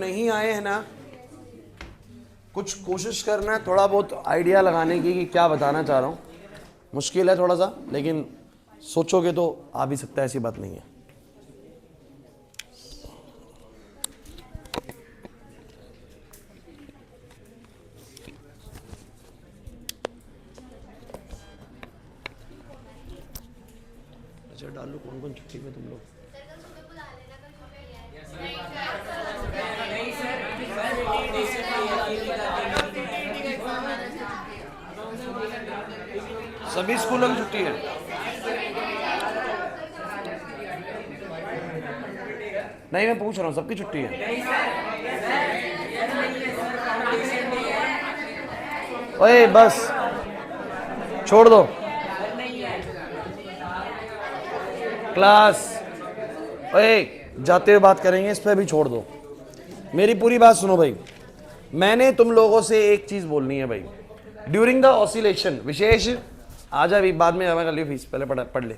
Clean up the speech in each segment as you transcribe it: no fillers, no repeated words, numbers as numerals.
नहीं आए हैं ना, कुछ कोशिश करना है थोड़ा बहुत आइडिया लगाने की कि क्या बताना चाह रहा हूँ। मुश्किल है थोड़ा सा, लेकिन सोचोगे तो आ भी सकता है, ऐसी बात नहीं है। अच्छा डालू, कौन कौन छुट्टी में तुम लोग? सभी स्कूलों की छुट्टी है। नहीं, मैं पूछ रहा हूँ सबकी छुट्टी है। ओए बस छोड़ दो क्लास। ओए जाते हुए बात करेंगे, इस पर भी छोड़ दो। मेरी पूरी बात सुनो भाई, मैंने तुम लोगों से एक चीज बोलनी है भाई। ड्यूरिंग द ऑसिलेशन, विशेष आ जा भी, बाद में जमा कर लियो फीस, पहले पढ़ ले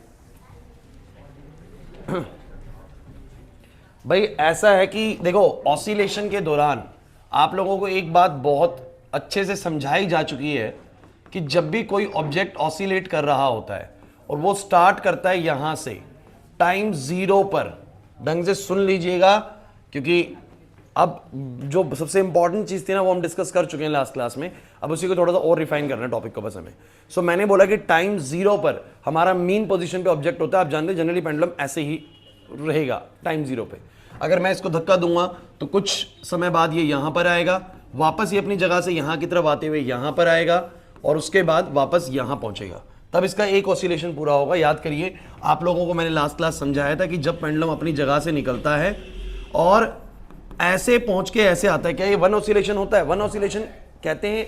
भाई। ऐसा है कि देखो, ऑसिलेशन के दौरान आप लोगों को एक बात बहुत अच्छे से समझाई जा चुकी है कि जब भी कोई ऑब्जेक्ट ऑसिलेट कर रहा होता है और वो स्टार्ट करता है यहां से टाइम 0 पर, ढंग से सुन लीजिएगा क्योंकि अब जो सबसे इंपॉर्टेंट चीज थी ना वो हम डिस्कस कर चुके हैं लास्ट क्लास में। अब उसी को थोड़ा सा और रिफाइन करना है टॉपिक को बस हमें। सो मैंने बोला कि टाइम 0 पर हमारा मीन पोजीशन पे ऑब्जेक्ट होता है। आप जानते हैं जनरली पेंडुलम ऐसे ही रहेगा टाइम 0 पे। अगर मैं इसको धक्का दूंगा तो कुछ समय बाद ये यहां पर आएगा, वापस ये अपनी जगह से यहां की तरफ आते हुए यहां पर आएगा और उसके बाद वापस यहां पहुंचेगा, तब इसका एक ऑसिलेशन पूरा होगा। याद करिए, आप लोगों को मैंने लास्ट क्लास समझाया था कि जब पेंडुलम अपनी जगह से निकलता है और ऐसे पहुंच के ऐसे आता है, क्या ये वन ऑसिलेशन होता है? वन ऑसिलेशन कहते हैं,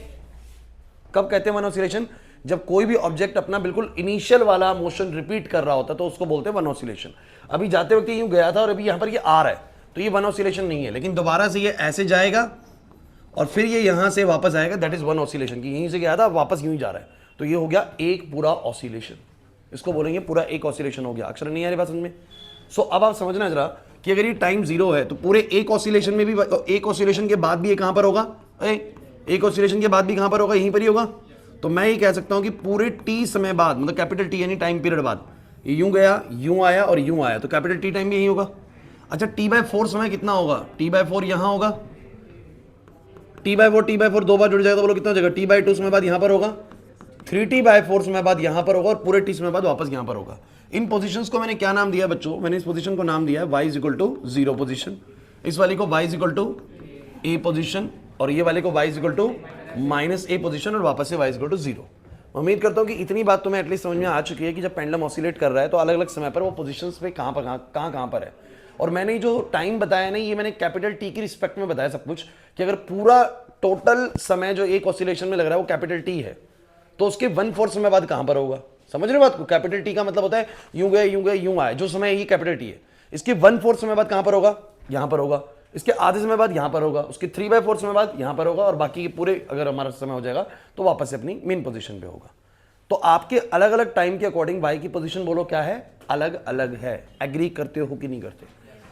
कब कहते हैं वन ऑसिलेशन? जब कोई भी ऑब्जेक्ट अपना बिल्कुल इनिशियल वाला मोशन रिपीट कर रहा होता है तो उसको बोलते हैं वन ऑसिलेशन। अभी जाते वक्त यूं गया था और अभी यहां पर ये आ रहा है तो ये वन ऑसिलेशन नहीं है, लेकिन दोबारा से ये ऐसे जाएगा और फिर ये यहां से वापस आएगा, दैट इज वन ऑसिलेशन। की यहीं से गया था वापस यूं ही जा रहा है, तो ये हो गया एक पूरा ऑसिलेशन। इसको बोलेंगे पूरा एक ऑसिलेशन हो गया। अक्षर नहीं आ रही बात समझ में? सो अब आप समझना जरा कि अगर ये टाइम 0 है तो पूरे एक ऑसिलेशन में भी, एक ऑसिलेशन के बाद भी ये कहां पर होगा? एक ऑसिलेशन के बाद भी कहां पर होगा? यहीं पर ही होगा। तो मैं ये कह सकता हूं कि पूरे टी समय बाद, मतलब कैपिटल टी यानी टाइम पीरियड बाद, ये यूं गया, यूं आया और यूं आया, तो कैपिटल टी टाइम भी यही होगा। अच्छा, T/4 समय कितना होगा? T/4 यहां होगा, T/4 दो बार जुड़ जाएगा तो बोलो कितना हो जाएगा? T/2 समय बाद यहां पर होगा, 3T/4 समय बाद यहां पर होगा और पूरे टी समय बाद वापस यहां पर होगा। इन पोजीशंस को मैंने क्या नाम दिया बच्चों? मैंने इस पोजीशन को नाम दिया है y = 0 पोजीशन, इस वाले को y = a पोजीशन और ये वाले को y = -a पोजीशन और वापस से y = 0। उम्मीद करता हूं कि इतनी बात तुम्हें एटलीस्ट समझ में आ चुकी है कि जब पेंडुलम ऑसिलेट कर रहा है तो अलग अलग समय पर वो पोजीशंस पे कहां पर है। और मैंने जो टाइम बताया ना, ये मैंने कैपिटल टी की रिस्पेक्ट में बताया सब कुछ, कि अगर पूरा टोटल समय जो एक ऑसिलेशन में लग रहा है वो कैपिटल टी है तो उसके 1/4 समय बाद कहां पर होगा? समझ रहे हो बात को? कैपिटल टी का मतलब होता है यूं गए यूं गए यूं आए, जो समय ये कैपिटल टी है। इसके 1/4 समय बाद कहां पर होगा? यहां पर होगा। इसके आधे समय बाद यहां पर होगा, उसके 3/4 समय बाद यहां पर होगा और बाकी पूरे अगर हमारा समय हो जाएगा तो वापस से अपनी मेन पोजीशन पे होगा। तो आपके अलग अलग टाइम के अकॉर्डिंग वाई की पोजीशन बोलो क्या है? अलग अलग है। एग्री करते हो कि नहीं करते?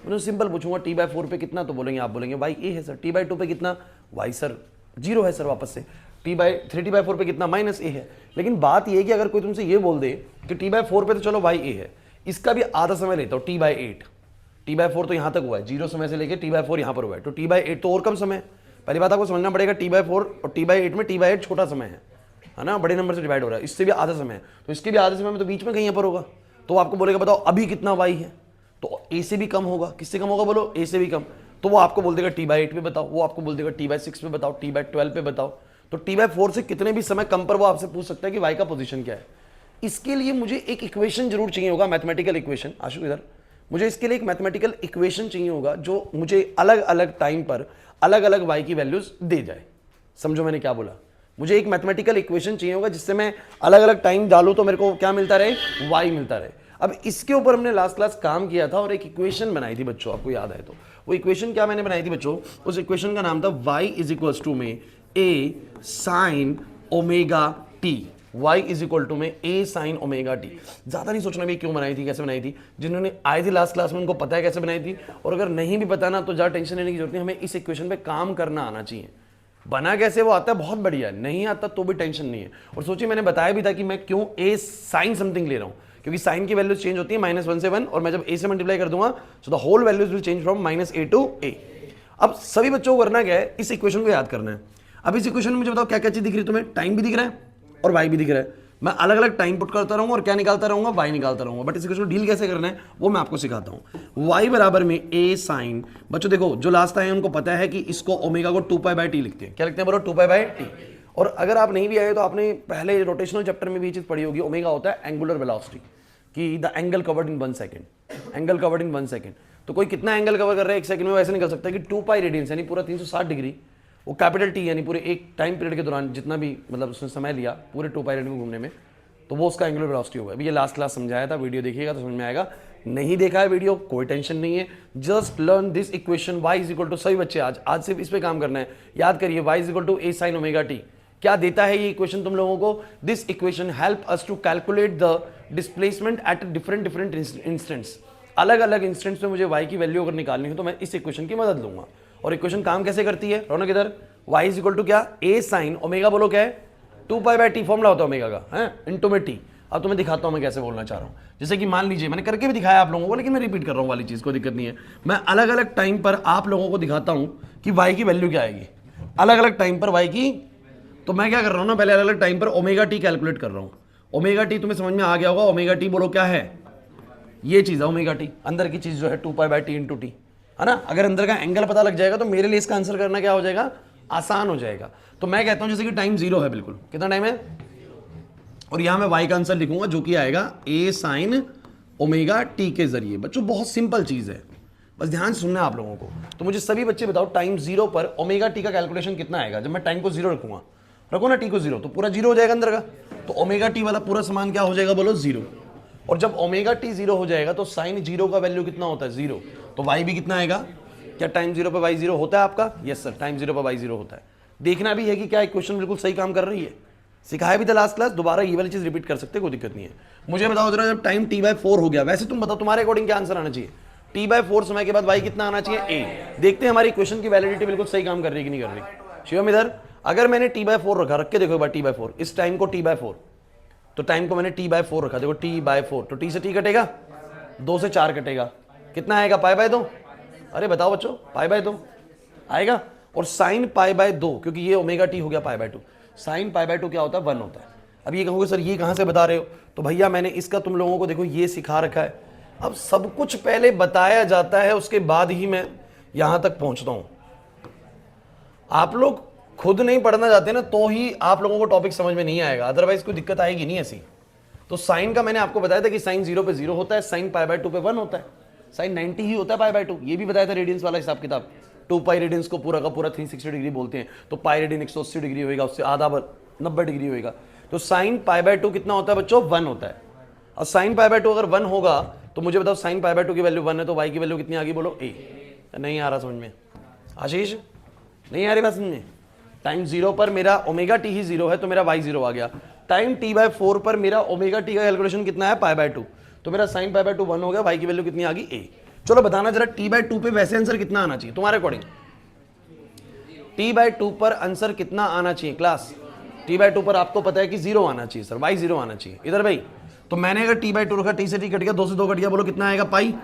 मैं सिंपल पूछूंगा T/4 पे कितना, तो बोलेंगे, आप बोलेंगे वाई ए है सर। T/2 पे कितना? वाई सर 0 है सर वापस से। T/4 पे कितना? -a है। लेकिन बात यह है कि अगर कोई तुमसे ये बोल दे कि T/4 पे तो चलो वाई ए है, इसका भी आधा समय लेता हूं T/8। T/4 तो यहां तक हुआ है, 0 समय से लेके T/4 यहां पर हुआ है, तो T/8 तो और कम समय है। पहली बात आपको समझना पड़ेगा, T/4 और T/8 में T/8 छोटा समय है ना, बड़े नंबर से डिवाइड हो रहा है, इससे भी आधा समय है, तो इसके भी आधे समय में तो बीच में कहीं पर होगा। तो आपको बोलेगा बताओ अभी कितना वाई है, तो ए से भी कम होगा। किससे कम होगा बोलो? ए से भी कम। तो वो आपको बोल देगा T/8 पे बताओ, वो आपको बोल देगा T/6 पे बताओ, T/12 पे बताओ। तो T/4 से कितने भी समय कम पर वो आपसे पूछ सकता है कि वाई का पोजीशन क्या है। इसके लिए मुझे एक इक्वेशन जरूर चाहिए होगा, मैथमेटिकल इक्वेशन। आशु इधर, मुझे इसके लिए एक मैथमेटिकल इक्वेशन चाहिए होगा जो मुझे अलग अलग टाइम पर अलग अलग वाई की वैल्यूज दे जाए। समझो मैंने क्या बोला? मुझे एक मैथमेटिकल इक्वेशन चाहिए होगा जिससे मैं अलग अलग टाइम डालूं तो मेरे को क्या मिलता रहे? वाई मिलता रहे। अब इसके ऊपर हमने लास्ट क्लास काम किया था और एक इक्वेशन बनाई थी बच्चों, आपको याद है तो? वो इक्वेशन क्या मैंने बनाई थी बच्चों? उस इक्वेशन का नाम था y = में a sin omega t। y is equal to में a साइन ओमेगा टी। ज़्यादा नहीं सोचना भी क्यों बनाई थी, कैसे बनाई थी। जिन्होंने आए थे लास्ट क्लास में उनको पता है कैसे बनाई थी, और अगर नहीं भी पता ना तो ज़्यादा टेंशन लेने की जरूरत नहीं, हमें इस इक्वेशन पे काम करना आना चाहिए। बना कैसे वो आता है बहुत बढ़िया है, नहीं आता तो भी टेंशन नहीं है। और सोचिए मैंने बताया भी था कि मैं क्यों a साइन समथिंग ले रहा हूँ, क्योंकि साइन की वैल्यूज चेंज होती है -1 से 1, और मैं जब a से मल्टीप्लाई कर दूंगा so the whole values will change from -a to a। अब सभी बच्चों को करना क्या है, इस इक्वेशन को याद करना है। अब इस इक्वेशन में मुझे बताओ क्या क्या चीज दिख रही है तुम्हें, टाइम भी दिख रहा है और y भी दिख रहा है। मैं अलग अलग टाइम पुट करता रहूंगा और क्या निकालता रहूंगा, y निकालता रहूंगा। बट इस इक्वेशन को डील कैसे करना है वो मैं आपको सिखाता हूं। y बराबर में a साइन, बच्चों देखो जो लास्ट आए उनको पता है कि इसको ओमेगा को 2π/t लिखते हैं। क्या लिखते हैं बोलो, 2π/t। और अगर आप नहीं भी आए तो आपने पहले रोटेशनल चैप्टर में भी ये चीज पढ़ी होगी, ओमेगा होता है एंगुलर वेलोसिटी, कि the angle covered in 1 second, angle covered in 1 second. तो कोई कितना एंगल कवर कर रहा है 1 सेकंड में, वैसे निकल सकता है कि 2π रेडियंस यानी पूरा 360 डिग्री, वो कैपिटल टी यानी पूरे एक टाइम पीरियड के दौरान जितना भी मतलब उसने समय लिया पूरे 2π रेडियन में घूमने में, तो वो उसका एंगुलर वेलोसिटी होगा। अभी ये लास्ट क्लास समझाया था, वीडियो देखिएगा तो समझ में आएगा। नहीं देखा है वीडियो कोई टेंशन नहीं है, just learn this equation y is equal to, सभी बच्चे आज सिर्फ इस पे काम करना है। याद करिए y is equal to a sine omega t. क्या देता है ये इक्वेशन तुम लोगों को, this equation help us to calculate the displacement at different instants. अलग अलग इंस्टेंट्स में मुझे y की वैल्यू अगर निकालनी हो तो मैं इस इक्वेशन की मदद लूंगा। और इक्वेशन काम कैसे करती है, रौनक इधर, y इज इक्वल टू क्या, a साइन ओमेगा, बोलो क्या है 2π/t, फॉर्मूला होता है ओमेगा का, है इनटू में t। अब तुम्हें दिखाता हूं मैं कैसे बोलना चाह रहा हूं। जैसे कि मान लीजिए मैंने करके भी दिखाया आप लोगों को, लेकिन मैं रिपीट कर रहा हूं वाली चीज, को दिक्कत नहीं है। मैं अलग अलग टाइम पर आप लोगों को दिखाता हूं कि y की वैल्यू क्या आएगी, अलग अलग टाइम पर y की। तो मैं क्या कर रहा हूं ना, पहले अलग अलग टाइम पर ओमेगा टी कैलकुलेट कर रहा हूं। ओमेगा टी तुम्हें समझ में आ गया होगा, ओमेगा टी बोलो क्या है, ये चीज है ओमेगा टी, अंदर की चीज जो है 2π/t इंटू टी, है ना। अगर अंदर का एंगल पता लग जाएगा तो मेरे लिए इसका आंसर करना क्या हो जाएगा, आसान हो जाएगा। तो मैं कहता हूं जैसे कि टाइम 0 है, बिल्कुल कितना टाइम है, और यहां मैं y का आंसर लिखूंगा जो कि आएगा a साइन ओमेगा टी के जरिए। बच्चों बहुत सिंपल चीज है, बस ध्यान से सुनना है आप लोगों को। तो मुझे सभी बच्चे बताओ टाइम 0 पर ओमेगा टी का कैलकुलेशन कितना आएगा। जब मैं टाइम को 0 रखूंगा, रखो ना टी को 0, तो पूरा 0 हो जाएगा अंदर का, तो ओमेगा टी वाला पूरा सामान क्या हो जाएगा बोलो 0। और जब ओमेगा टी 0 हो जाएगा तो साइन 0 का वैल्यू कितना होता है 0, तो y भी कितना आएगा। क्या टाइम 0 पर y 0 होता है आपका, यस सर टाइम 0 पर y 0 होता है। देखना भी है कि क्या इक्वेशन बिल्कुल सही काम कर रही है, सिखाया भी था लास्ट क्लास, दोबारा ये वाली चीज रिपीट कर सकते, कोई दिक्कत नहीं है। मुझे बताओ जरा, जब टाइम t/4 हो गया, वैसे तुम बताओ तुम्हारे अकॉर्डिंग क्या आंसर आना चाहिए, t/4 समय के बाद y कितना आना चाहिए a। देखते हैं हमारी इक्वेशन की वैलिडिटी बिल्कुल सही काम कर रही है कि नहीं कर रही। शिवम इधर, अगर मैंने t/4 रखा, रख के देखो एक बार t/4, इस टाइम को t/4, तो टाइम को मैंने t/4 रखा, देखो t/4, तो t से t कटेगा, 2 से 4 कटेगा, कितना आएगा π/2। अरे बताओ बच्चों, π/2 आएगा। और साइन π/2, क्योंकि ये ओमेगा टी हो गया π/2, साइन π/2 क्या होता है 1 होता है। अब ये कहोगे सर ये कहां से बता रहे हो, तो भैया मैंने इसका तुम लोगों को देखो ये सिखा रखा है। अब सब कुछ पहले बताया जाता है, उसके बाद ही मैं यहां तक पहुंचता हूं। आप लोग खुद नहीं पढ़ना चाहते ना तो ही आप लोगों को टॉपिक समझ में नहीं आएगा, अदरवाइज कोई दिक्कत आएगी नहीं ऐसी। तो साइन का मैंने आपको बताया था कि साइन 0 पे 0 होता है, साइन π/2 पे 1 होता है, साइन 90 ही होता है π/2। ये भी बताया था रेडियंस वाला हिसाब किताब, 2π रेडियंस को पूरा का पूरा 360 डिग्री बोलते हैं, तो पाई रेडियन 180 डिग्री होगा, उससे आधा 90 डिग्री होगा। तो साइन π/2 कितना होता है बच्चों, 1 होता है। और साइन π/2 अगर 1 होगा तो मुझे बताओ साइन π/2 की वैल्यू 1 है, तो y की वैल्यू कितनी आ गई बोलो a। नहीं आ रहा समझ में आशीष, नहीं आ रही बात समझ में। टाइम 0 पर मेरा ओमेगा टी ही 0 है, तो मेरा y 0 आ गया। टाइम t/4 पर मेरा ओमेगा टी का कैलकुलेशन कितना है π/2, तो मेरा साइन π/2 1 हो गया, y की वैल्यू कितनी आ गई a। चलो बताना जरा t/2 पे वैसे आंसर कितना आना चाहिए तुम्हारे अकॉर्डिंग, t/2 पर आंसर कितना आना चाहिए क्लास। t/2 पर आपको पता है कि 0 आना चाहिए सर, y 0 आना चाहिए इधर भाई। तो मैंने अगर t/2 रखा, t से t कट गया, 2 से 2 कट गया, बोलो कितना आएगा पाई।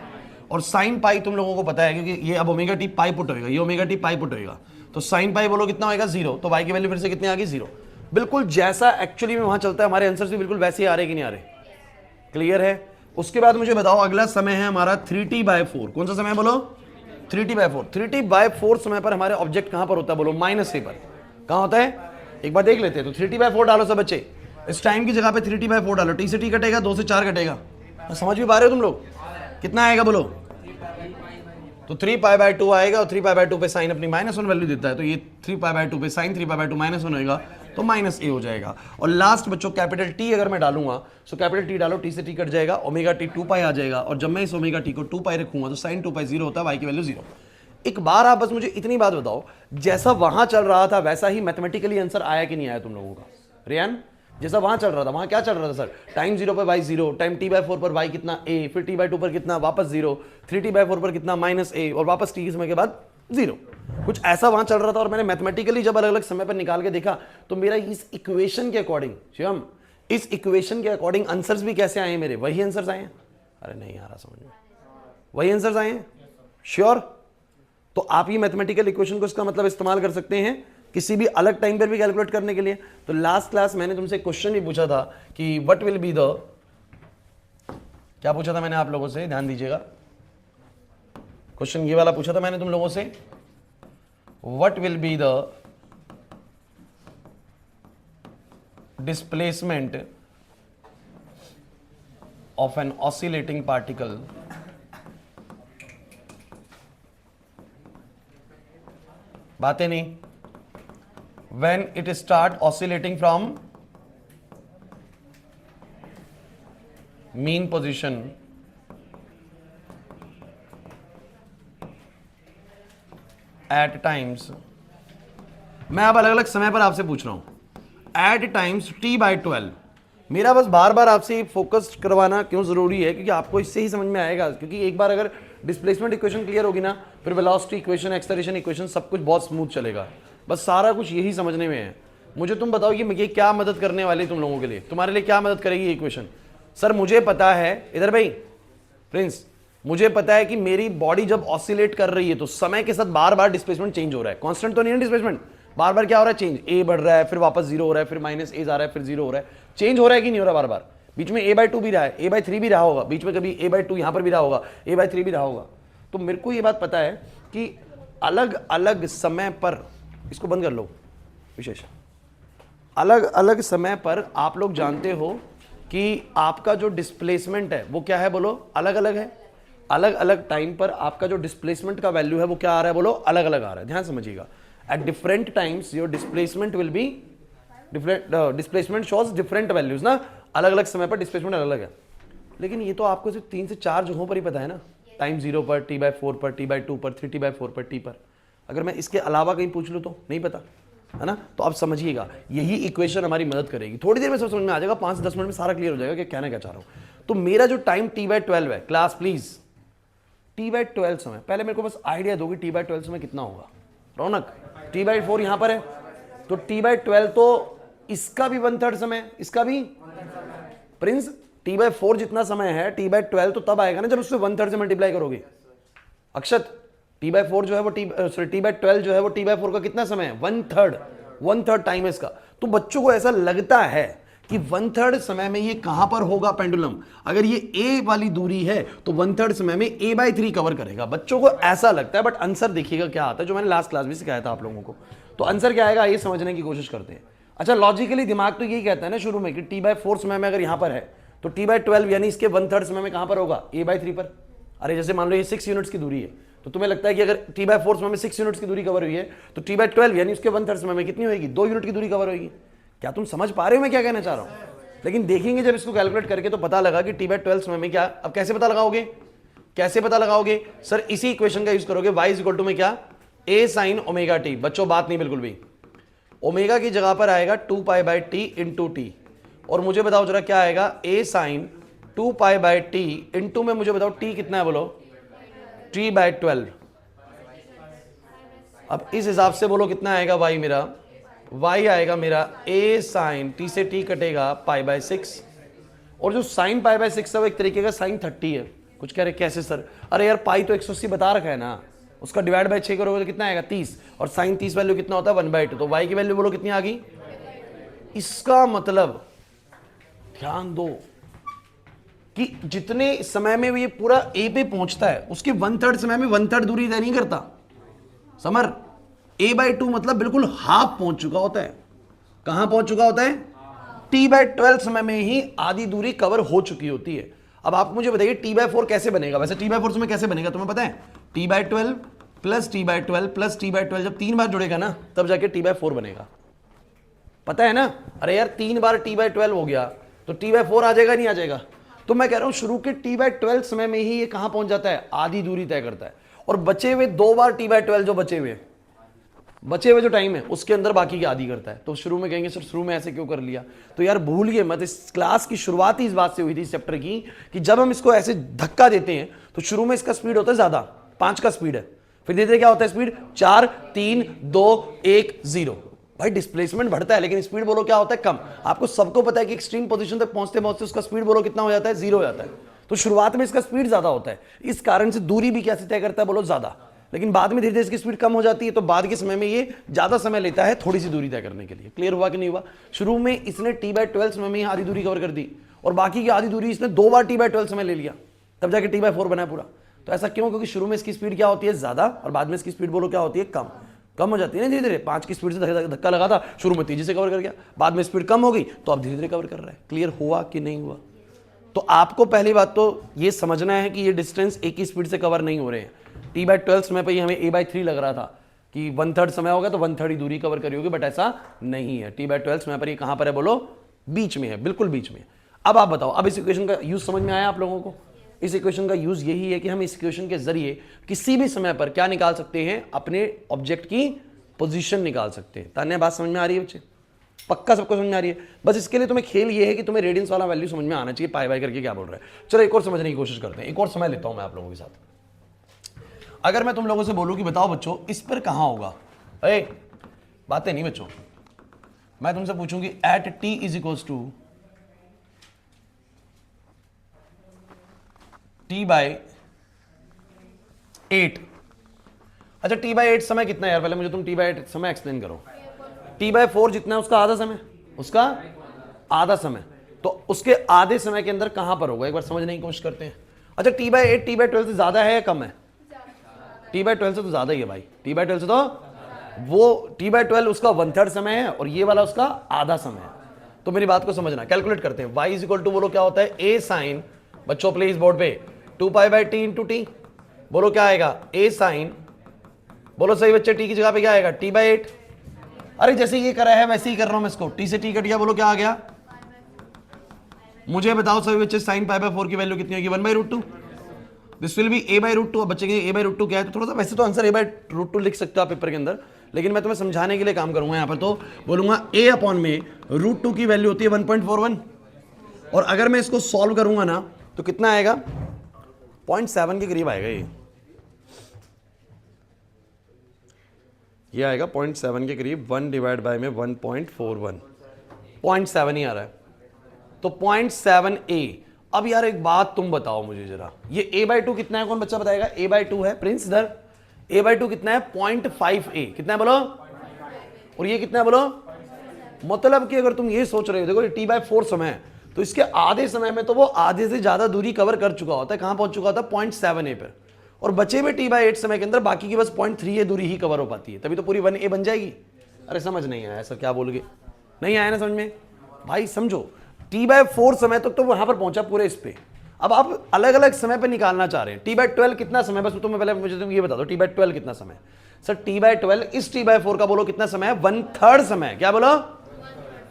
और साइन पाई तुम लोगों को पता है क्योंकि ये अब ओमेगा टी पाई पुट होएगा, ये ओमेगा टी पाई पुट होएगा, तो साइन पाई बोलो कितना होएगा 0, तो y की वैल्यू फिर से कितनी आ गई 0। बिल्कुल जैसा एक्चुअली में वहां चलता है, हमारे आंसर भी बिल्कुल वैसे ही आ रहे कि नहीं आ रहे, क्लियर है। उसके बाद मुझे बताओ अगला समय है हमारा 3t/4, कौन सा समय बोलो 3t/4। 3t/4 समय पर हमारे ऑब्जेक्ट कहां पर होता है बोलो, -a पर। कहां होता है एक बार देख लेते हैं। तो 3t/4 डालो सब बच्चे, इस टाइम की जगह पे 3t/4 डालो, t से t कटेगा, 2 से 4 कटेगा, समझ भी पा रहे हो तुम लोग, कितना आएगा बोलो, तो 3π/2 आएगा। और 3π/2 पे साइन अपनी -1 वैल्यू देता है, तो ये 3π/2 पे साइन 3π/2 -1 होएगा, तो -a हो जाएगा। और लास्ट बच्चों कैपिटल T अगर मैं डालूंगा, सो कैपिटल T डालो, t से t कट जाएगा, ओमेगा टी 2π आ जाएगा। और जब मैं इस ओमेगा टी को 2π रखूंगा तो साइन 2π 0 होता है, y की वैल्यू 0। एक बार आप बस मुझे इतनी बात बताओ, जैसा वहां चल रहा था वैसा ही मैथमेटिकली आंसर आया कि नहीं आया तुम लोगों का। रियान जैसा वहां चल रहा था। वहां क्या चल रहा था सर, टाइम 0 पर y 0, टाइम t/4 पर y कितना a, फिर t/2 पर कितना वापस 0, 3t/4 पर कितना -a और वापस t के समय के बाद 0। कुछ ऐसा वहां चल रहा था और मैंने मैथमेटिकली जब अलग अलग समय पर निकाल के देखा तो मेरा इस इक्वेशन के अकॉर्डिंग, शिवम इस इक्वेशन के अकॉर्डिंग आंसर्स भी कैसे आए हैं मेरे, वही आंसर्स आए हैं। अरे नहीं आ रहा समझ में, वही आंसर्स आए हैं श्योर। तो आप ये मैथमेटिकल इक्वेशन को इसका मतलब इस्तेमाल कर सकते हैं किसी भी अलग टाइम पर भी कैलकुलेट करने के लिए। तो लास्ट क्लास मैंने तुमसे क्वेश्चन भी पूछा था कि व्हाट विल बी द, क्या पूछा था मैंने आप लोगों से, ध्यान दीजिएगा। क्वेश्चन ये वाला पूछा था मैंने तुम लोगों से, what will be the displacement of an oscillating particle बातें नहीं, when it start oscillating from mean position at times, मैं अब अलग अलग समय पर आपसे पूछ रहा हूं, at times t/12। मेरा बस बार बार आपसे फोकस करवाना क्यों जरूरी है, क्योंकि आपको इससे ही समझ में आएगा। क्योंकि एक बार अगर डिस्प्लेसमेंट इक्वेशन क्लियर होगी ना, फिर वेलोसिटी इक्वेशन, एक्सेलरेशन इक्वेशन, सब कुछ बहुत स्मूथ चलेगा। बस सारा कुछ यही समझने में है। मुझे तुम बताओ ये क्या मदद करने वाली तुम लोगों के लिए, तुम्हारे लिए क्या मदद करेगी ये इक्वेशन। सर मुझे पता है, इधर भाई प्रिंस, मुझे पता है कि मेरी बॉडी जब ऑसिलेट कर रही है तो समय के साथ बार बार डिस्प्लेसमेंट चेंज हो रहा है। कांस्टेंट तो नहीं है डिस्प्लेसमेंट, बार बार क्या हो रहा है, चेंज, ए बढ़ रहा है, फिर वापस 0 हो रहा है, फिर -a जा रहा है, फिर 0 हो रहा है। चेंज हो रहा है कि नहीं हो रहा बार बार। बीच में a/2 भी रहा है, a/3 भी रहा होगा, बीच में कभी a/2 यहां पर भी रहा होगा, a/3 भी रहा होगा। तो मेरे को ये बात पता है कि अलग अलग समय पर, इसको बंद कर लो विशेष, अलग अलग समय पर आप लोग जानते हो कि आपका जो डिस्प्लेसमेंट है वो क्या है, बोलो अलग अलग है। अलग अलग टाइम पर आपका जो डिस्प्लेसमेंट का वैल्यू है वो क्या आ रहा है, बोलो अलग अलग आ रहा है। ध्यान समझिएगा, at different times your displacement will be different, displacement shows different values ना, अलग अलग समय पर डिस्प्लेसमेंट अलग अलग है। लेकिन ये तो आपको सिर्फ 3 से 4 जगहों पर ही पता है ना, टाइम 0 पर, t/4 पर, t/2 पर, 3t/4 पर, t पर। अगर मैं इसके अलावा कहीं पूछ लूँ तो नहीं पता है ना। तो आप समझिएगा यही इक्वेशन हमारी मदद करेगी। थोड़ी देर में सब समझ में आ जाएगा, 5 से 10 मिनट में सारा क्लियर हो जाएगा कि कहना क्या चाह रहा हूं। तो मेरा जो टाइम t/12 है, क्लास प्लीज t/12 समय, पहले मेरे को बस आइडिया दो कि t/12 समय कितना होगा। रौनक t/4 यहां पर है तो t/12 तो इसका भी 1/3 समय, इसका भी। प्रिंस t/4 जितना समय है, t/12 तो तब आएगा ना जब उससे 1/3 से मल्टीप्लाई करोगे। अक्षत t/4 जो है वो t/12 जो है वो t/4 का कितना समय है, 1/3 टाइम है इसका। तो बच्चों को ऐसा लगता है कि 1/3 समय में ये कहां पर होगा पेंडुलम। अगर ये a वाली दूरी है तो 1/3 समय में a/3 कवर करेगा। बच्चों को ऐसा लगता है, बट आंसर देखिएगा क्या आता है, जो मैंने लास्ट क्लास में सिखाया था आप लोगों को। तो आंसर क्या आएगा ये समझने की कोशिश करते हैं। अच्छा, लॉजिकली दिमाग तो यही कहता है ना शुरू में कि t/4 समय में अगर यहां पर है तो t/12 यानी इसके 1/3 समय में कहां पर होगा, a/3 पर। अरे जैसे मान लो ये 6 यूनिट्स की दूरी है, तो तुम्हें लगता है कि अगर t/4 समय में 6 यूनिट्स की दूरी कवर हुई है तो t/12 यानी उसके 1/3 समय में कितनी होगी, 2 यूनिट की दूरी कवर होगी। क्या तुम समझ पा रहे हो मैं क्या कहना चाह रहा हूं। लेकिन देखेंगे जब इसको कैलकुलेट करके तो पता लगा कि t/12 समय में क्या। अब कैसे पता लगाओगे, कैसे पता लगाओगे सर, इसी इक्वेशन का यूज करोगे, y इक्वल टू में क्या, a sin ओमेगा t। बच्चों बात नहीं बिल्कुल भी, ओमेगा की जगह पर आएगा 2π/t इंटू टी। और मुझे बताओ जरा क्या आएगा, a sin 2π/t इंटू में मुझे बताओ t कितना है, बोलो t/12। अब इस हिसाब से बोलो कितना आएगा y मेरा, y आएगा मेरा a sin t से t कटेगा π/6। और जो sin π/6 है वो एक तरीके का sin 30 है। कुछ कह रहे कैसे सर, अरे यार पाई तो 180 बता रखा है ना, उसका डिवाइड बाय 6 करोगे तो कितना आएगा 30, और sin 30 वैल्यू कितना होता है 1/2। तो y की वैल्यू बोलो कितनी आ गई। इसका मतलब ध्यान दो कि जितने समय में ये पूरा a पे पहुंचता है उसके 1/3 समय में 1/3 दूरी तय नहीं करता। समर a/2 मतलब बिल्कुल हाफ पहुंच चुका होता है। कहां पहुंच चुका होता है, t/12 समय में ही आधी दूरी कवर हो चुकी होती है। अब आप मुझे बताइए t/4 कैसे बनेगा। वैसे t/4 समय कैसे बनेगा तुम्हें पता है, t/12 plus t/12 plus t/12 जब 3 बार जुड़ेगा ना तब जाके t/4 बनेगा, पता है ना। अरे यार 3 बार t/12 हो गया तो t/4 आ जाएगा, नहीं आ जाएगा। तो मैं कह रहा हूं शुरू के t/12 समय में ही ये कहां पहुंच जाता है, आधी दूरी तय करता है। और बचे हुए 2 बार t/12 जो बचे हुए बचे हुए जो टाइम है उसके अंदर बाकी की आधी करता है। तो शुरू में कहेंगे सर शुरू में ऐसे क्यों कर लिया, तो यार भूलिए मत, इस क्लास की शुरुआत ही इस बात से हुई थी इस चैप्टर की कि जब हम इसको ऐसे धक्का देते हैं तो शुरू में इसका स्पीड होता है ज्यादा, 5 का स्पीड है, फिर धीरे धीरे क्या होता है स्पीड 4 3 2 1 0। भाई डिस्प्लेसमेंट बढ़ता है लेकिन स्पीड बोलो क्या होता है कम। आपको सबको पता है कि एक्सट्रीम पोजीशन तक पहुंचते पहुंचते उसका स्पीड बोलो कितना हो जाता है, 0 हो जाता है। तो शुरुआत में इसका स्पीड ज्यादा होता है, इस कारण से दूरी भी कैसे तय करता है बोलो ज्यादा, लेकिन बाद में धीरे धीरे इसकी स्पीड कम हो जाती है, तो बाद के समय में ये ज्यादा समय लेता है थोड़ी सी दूरी तय करने के लिए। क्लियर हुआ कि नहीं हुआ? शुरू में इसने t/12 समय में आधी दूरी कवर कर दी और बाकी की आधी दूरी इसने 2 बार t/12 समय ले लिया, तब जाके t/4 बना पूरा। तो ऐसा क्यों? क्योंकि शुरू में इसकी स्पीड क्या होती है ज्यादा और बाद में इसकी स्पीड बोलो क्या होती है कम। कम हो जाती है ना धीरे धीरे, 5 की स्पीड से धक्का लगा था, शुरू में तेजी से कवर कर गया, बाद में स्पीड कम हो गई तो अब धीरे धीरे कवर कर रहा है। क्लियर हुआ कि नहीं हुआ? तो आपको पहली बात तो ये समझना है कि ये डिस्टेंस एक ही स्पीड से कवर नहीं हो रहे हैं। t/12 समय पर हमें a/3 लग रहा था कि 1/3 समय होगा तो 1/3 ही दूरी कवर करी होगी, बट ऐसा नहीं है। t/12 समय पर ये कहां पर है बोलो? बीच में है, बिल्कुल बीच में। अब आप बताओ, अब इस इक्वेशन का यूज समझ में आया आप लोगों को? इस इक्वेशन का यूज यही है कि हम इस इक्वेशन के जरिए किसी भी समय पर क्या निकाल सकते हैं, अपने ऑब्जेक्ट की पोजीशन निकाल सकते हैं। तान्या बात समझ में आ रही है बच्चे? पक्का सबको समझ में आ रही है? बस इसके लिए तुम्हें खेल ये है कि तुम्हें रेडियंस वाला वैल्यू समझ में आना चाहिए, पाई बाई करके क्या बोल रहा है। चलो एक और समझने की कोशिश करते हैं, एक और समय लेता हूं मैं आप लोगों के साथ। अगर मैं तुम लोगों से बोलूं कि बताओ बच्चों इस पर कहां होगा, बातें नहीं बच्चों, मैं तुमसे पूछूंगी at t is equals to t/8। अच्छा t/8 समय कितना है यार? पहले मुझे तुम t/8 समय एक्सप्लेन करो। t/4 जितना है उसका आधा समय, उसका आधा समय, तो उसके आधे समय के अंदर कहां पर होगा एक बार समझने की कोशिश करते हैं। अच्छा t/8 t/12 से ज्यादा है या कम है? t/12 से तो ज्यादा ही है भाई, t/12 से तो वो t/12 उसका 1/3 समय है और ये वाला उसका आधा समय है। तो मेरी बात को समझना, कैलकुलेट करते हैं। y इज इक्वल टू बोलो क्या होता है a साइन, बच्चों प्लीज बोर्ड पे 2π/t इंटू टी, बोलो क्या आएगा a साइन, बोलो सही बच्चे t की जगह पे क्या आएगा t/8। अरे जैसे ये करा है वैसे ही कर रहा हूं मैं इसको, t से t कट गया, बोलो क्या आ गया? मुझे बताओ सभी बच्चे साइन π/4 की वैल्यू कितनी होगी? 1/√2। This will be a/√2। अब बच्चे के a/√2 क्या है? तो थोड़ा सा वैसे तो आंसर a/√2 लिख सकते हो आप पेपर के अंदर, लेकिन मैं तुम्हें समझाने के लिए काम करूंगा यहाँ पर। तो बोलूंगा a/√2 की वैल्यू होती है 1.41 और अगर मैं इसको सॉल्व करूंगा ना तो कितना आएगा? 0.7 के करीब आएगा ये आएगा 0.7 के करीब। 1 डिवाइड बाय में 1.41, 0.7 ही आ रहा है, तो 0.7a। अब यार एक बात तुम बताओ मुझे जरा, ये a/2 कितना है? कौन बच्चा बताएगा? a/2 है प्रिंस इधर, a/2 कितना है? 0.5a। कितना है बोलो? और ये कितना है बोलो? मतलब कि अगर तुम ये सोच रहे हो, देखो t/4 समय है तो इसके आधे समय में तो वो आधे से ज्यादा दूरी कवर कर चुका होता है। कहां पहुंच चुका होता है? 0.7a पर, और बचे हुए t/8 समय के अंदर बाकी की बस 0.3a दूरी ही कवर हो पाती है, तभी तो पूरी 1a बन जाएगी। अरे समझ नहीं आया सर, क्या बोल गए? नहीं आया ना समझ में? भाई समझो, t/4 समय तक तो वहां पर पहुंचा पूरे इस पे। अब आप अलग अलग समय पे निकालना चाह रहे हैं। t/12 कितना समय? बस तुम्हें पहले मुझे तुम ये बता दो t/12 कितना समय? सर t/12 इस t/4 का बोलो कितना समय है? 1/3 समय। क्या बोलो?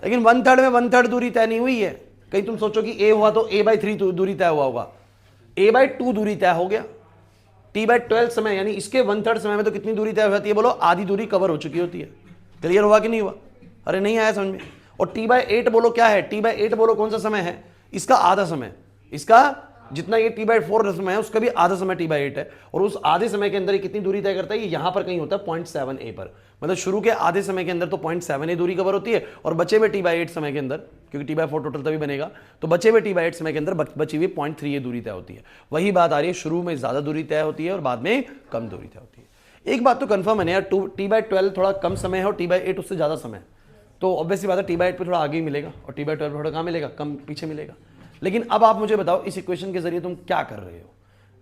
लेकिन 1/3 में 1/3 दूरी तय नहीं हुई है। कहीं तुम सोचो कि a हुआ तो a/3 दूरी तय हुआ होगा, a/2 दूरी तय हो गया। t/12 समय यानी इसके 1/3 समय में तो कितनी दूरी तय हो जाती है बोलो? आधी दूरी कवर हो चुकी होती है। क्लियर हुआ कि नहीं हुआ? अरे नहीं आया समझ में? और t/8 बोलो क्या है? t/8 बोलो कौन सा समय है? इसका आधा समय, इसका जितना ये t/4 समय है उसका भी आधा समय t/8 है, और उस आधे समय के अंदर ये कितनी दूरी तय करता है? ये यहां पर कहीं होता है 0.7a पर। मतलब शुरू के आधे समय के अंदर तो 0.7a दूरी कवर होती है, और बचे हुए t/8 समय के अंदर, क्योंकि t/4 टोटल तभी बनेगा, तो बचे हुए t/8 समय के अंदर बची हुई 0.3a दूरी तय होती है। वही बात आ रही है, शुरू में ज्यादा दूरी तय होती है और बाद में कम दूरी तय होती है। एक बात तो कंफर्म है ना यार, t/12 थोड़ा कम समय है और t/8 उससे ज्यादा समय, तो ऑब्वियसली बात है t/8 पे थोड़ा आगे ही मिलेगा और t/12 पे थोड़ा कहाँ मिलेगा? कम पीछे मिलेगा। लेकिन अब आप मुझे बताओ इस इक्वेशन के जरिए तुम क्या कर रहे हो?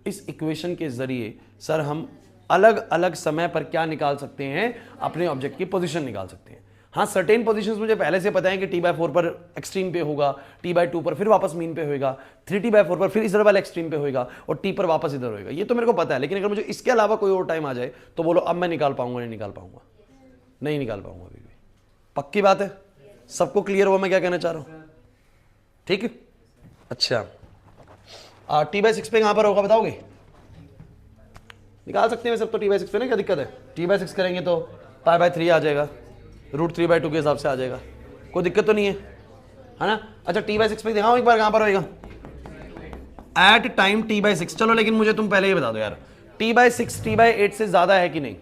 इस इक्वेशन के जरिए सर हम अलग अलग समय पर क्या निकाल सकते हैं? अपने ऑब्जेक्ट की पोजीशन निकाल सकते हैं। हाँ, सर्टेन पोजीशंस मुझे पहले से पता है कि t/4 पर एक्सट्रीम पे होगा, t/2 पर फिर वापस मीन पे होगा, 3t/4 पर फिर इधर वाला एक्सट्रीम पे होगा और t पर वापस इधर होगा। ये तो मेरे को पता है, लेकिन अगर मुझे इसके अलावा कोई और टाइम आ जाए तो बोलो अब मैं निकाल पाऊंगा? नहीं निकाल पाऊंगा, नहीं निकाल पाऊंगा अभी भी। पक्की बात है? सबको क्लियर हुआ मैं क्या कहना चाह रहा हूं? ठीक है, अच्छा t/6 पे कहां पर होगा बताओगे? निकाल सकते हैं सब तो t/6 पे ना, क्या दिक्कत है? t/6 करेंगे तो π/3 आ जाएगा, √3/2 के हिसाब से आ जाएगा, कोई दिक्कत तो नहीं है ना। अच्छा t/6 पे दिखाओ एक बार कहां पर होएगा, एट टाइम t/6। चलो लेकिन मुझे तुम पहले ये बता दो यार, t/6 t/8 से ज्यादा है कि नहीं?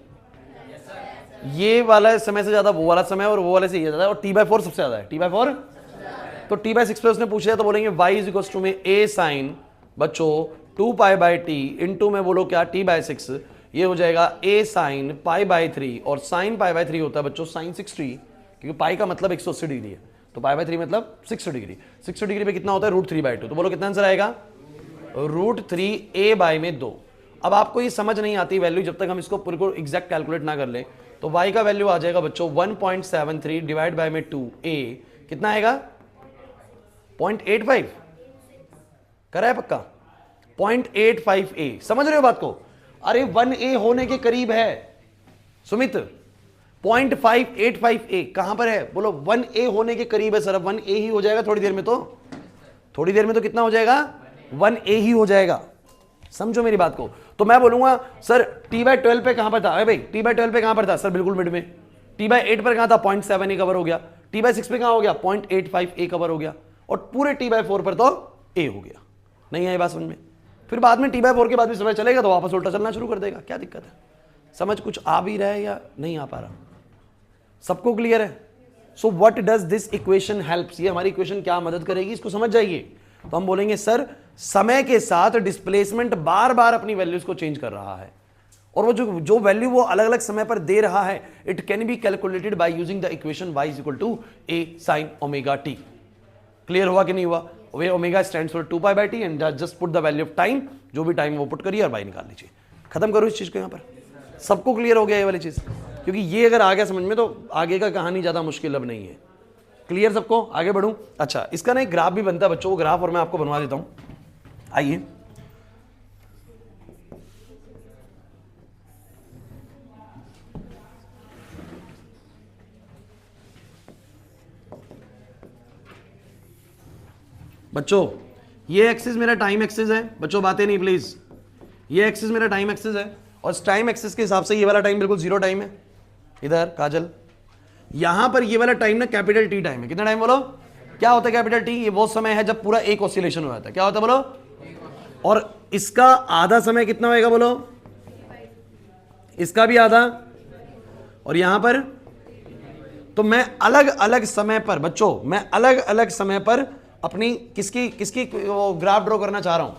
ये वाला समय से ज्यादा वो वाला समय, और वो वाले से ये ज्यादा है, और t/4 सबसे ज्यादा है, t/4। तो t/6 पे उसने पूछा तो बोलेंगे y इज इक्वल टू में a साइन बच्चों 2π/t इंटू में बोलो क्या t/6, ये हो जाएगा a साइन π/3, और साइन π/3 होता है बच्चों साइन 60, क्योंकि पाई का मतलब 180 डिग्री है, तो π/3 मतलब 60 डिग्री। 60 डिग्री पे कितना होता है √3/2, तो बोलो कितना आंसर आएगा √3a/2। अब आपको ये समझ नहीं आती वैल्यू जब तक हम इसको पूरे को एग्जैक्ट कैलकुलेट ना कर ले, तो y का वैल्यू आ जाएगा बच्चों 1.73 डिवाइड बाय में 2a, कितना आएगा 0.85, करा है पक्का 0.85a, समझ रहे हो बात को? अरे 1a होने के करीब है सुमित, 0.585a कहां पर है बोलो, 1a होने के करीब है सर, 1a ही हो जाएगा थोड़ी देर में, तो कितना हो जाएगा 1a ही हो जाएगा, समझो मेरी बात को। तो मैं बोलूंगा सर t/12 पे कहां पर था, अरे भाई t/12 पे कहां पर था सर, बिल्कुल मिड में। t/8 पर कहां था, 0.7a कवर हो गया। t/6 पे कहां हो गया, 0.85a कवर हो गया, और पूरे t/4 पर तो a हो गया। नहीं आई बात समझ में? फिर बाद में t/4 के बाद भी समय चलेगा तो वापस उल्टा चलना शुरू कर देगा, क्या दिक्कत है? समझ कुछ आ भी रहा है या नहीं आ पा रहा? सबको क्लियर है? So what does this equation helps, ये हमारी इक्वेशन क्या मदद करेगी, इसको समझ जाइए। तो हम बोलेंगे सर समय के साथ डिस्प्लेसमेंट बार बार अपनी वैल्यूज को चेंज कर रहा है, और वो जो वैल्यू वो अलग अलग समय पर दे रहा है, it can be calculated by using the equation y is equal to a sin omega t। Clear हुआ कि नहीं हुआ? Where omega stands for 2π/t and just put the value of time, जो भी टाइम वो पुट करिए और y निकाल लीजिए, खत्म करो इस चीज को। यहां पर सबको क्लियर हो गया ये वाली चीज? क्योंकि ये अगर आ गया समझ में तो आगे का कहानी ज्यादा मुश्किल अब नहीं है। क्लियर सबको? आगे बढ़ूं? अच्छा इसका ना एक ग्राफ भी बनता है बच्चों, वो ग्राफ और मैं आपको बनवा देता हूं, आइए। बच्चों ये एक्सिस मेरा टाइम एक्सिस है बच्चों, बातें नहीं प्लीज, ये एक्सिस मेरा टाइम एक्सिस है, और इस टाइम एक्सिस के हिसाब से ये वाला टाइम बिल्कुल जीरो टाइम है। इधर काजल यहां पर ये वाला टाइम ना कैपिटल टी टाइम है। कितना टाइम बोलो? क्या होता है कैपिटल टी? ये वो समय है जब पूरा एक ऑसिलेशन हो जाता है। क्या होता है बोलो? और इसका आधा समय कितना होएगा बोलो? इसका भी आधा, और यहां पर तो मैं अलग अलग समय पर बच्चों, मैं अलग अलग समय पर अपनी किसकी ग्राफ ड्रॉ करना चाह रहा हूं।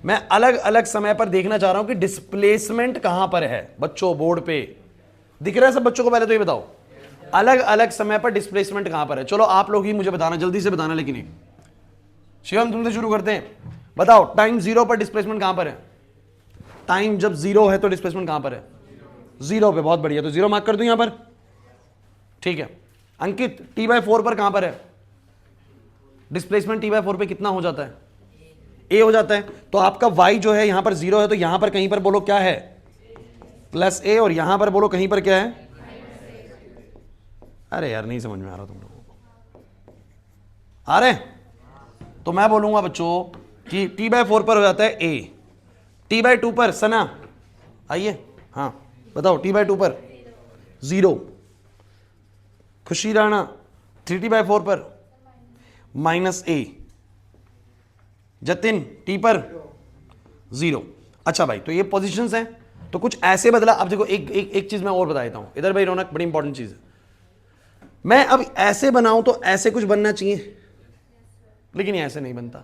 मैं अलग अलग समय पर देखना चाह रहा हूं कि डिस्प्लेसमेंट कहां पर है बच्चों। बोर्ड पे दिख रहा है सब बच्चों को? पहले तो ये बताओ अलग अलग समय पर डिस्प्लेसमेंट कहां पर है। चलो आप लोग ही मुझे बताना, जल्दी से बताना। लेकिन शिवम तुमसे शुरू करते हैं, बताओ टाइम जीरो पर डिस्प्लेसमेंट कहां पर है? टाइम जब जीरो है तो डिस्प्लेसमेंट कहां पर है? जीरो पे। बहुत बढ़िया, तो जीरो मार्क कर दूं यहां पर, ठीक है। अंकित t/4 पर कहां पर है डिस्प्लेसमेंट? t/4 पे कितना हो जाता है? a हो जाता है। तो आपका y जो है यहां पर जीरो है, तो यहां पर कहीं पर बोलो क्या है? +a, और यहां पर बोलो कहीं पर क्या है? अरे यार नहीं समझ में आ रहा तुम लोगों को, आ रहे? तो मैं बोलूंगा बच्चों कि t/4 पर हो जाता है a, t/2 पर सना आइए, हाँ बताओ t/2 पर 0, खुशी राणा 3t/4 पर -a, जतिन t पर 0। अच्छा भाई तो ये पोजीशंस हैं, तो कुछ ऐसे बदला। अब देखो एक चीज मैं और बता देता हूं इधर भाई, रौनक बड़ी इंपॉर्टेंट चीज है। मैं अब ऐसे बनाऊं तो ऐसे कुछ बनना चाहिए, लेकिन ये ऐसे नहीं बनता।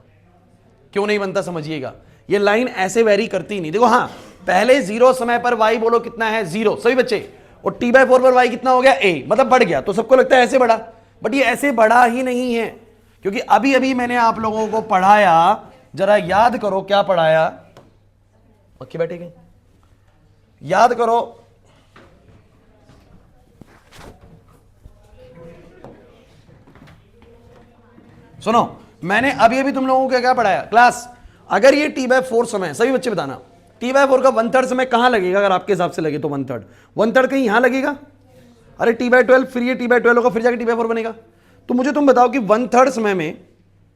क्यों नहीं बनता समझिएगा, ये लाइन ऐसे वेरी करती नहीं। देखो हाँ, पहले जीरो समय पर y बोलो कितना है? 0, सभी बच्चे, और t/4 पर y कितना हो गया? a, मतलब बढ़ गया। तो सबको लगता है ऐसे बढ़ा, बट ये ऐसे बढ़ा ही नहीं है, क्योंकि अभी अभी मैंने आप लोगों को पढ़ाया, जरा याद करो क्या पढ़ाया। पक्के बैठे गए, याद करो। सुनो, मैंने अभी अभी तुम लोगों को क्या पढ़ाया क्लास? अगर ये t/4 समय, सभी बच्चे बताना, t/4 का 1/3 समय कहां लगेगा? अगर आपके हिसाब से लगे तो 1/3 कहीं यहां लगेगा। अरे t/12, फिर ये t/12 होगा, फिर जाके t/4 बनेगा। तो मुझे तुम बताओ कि 1/3 समय में,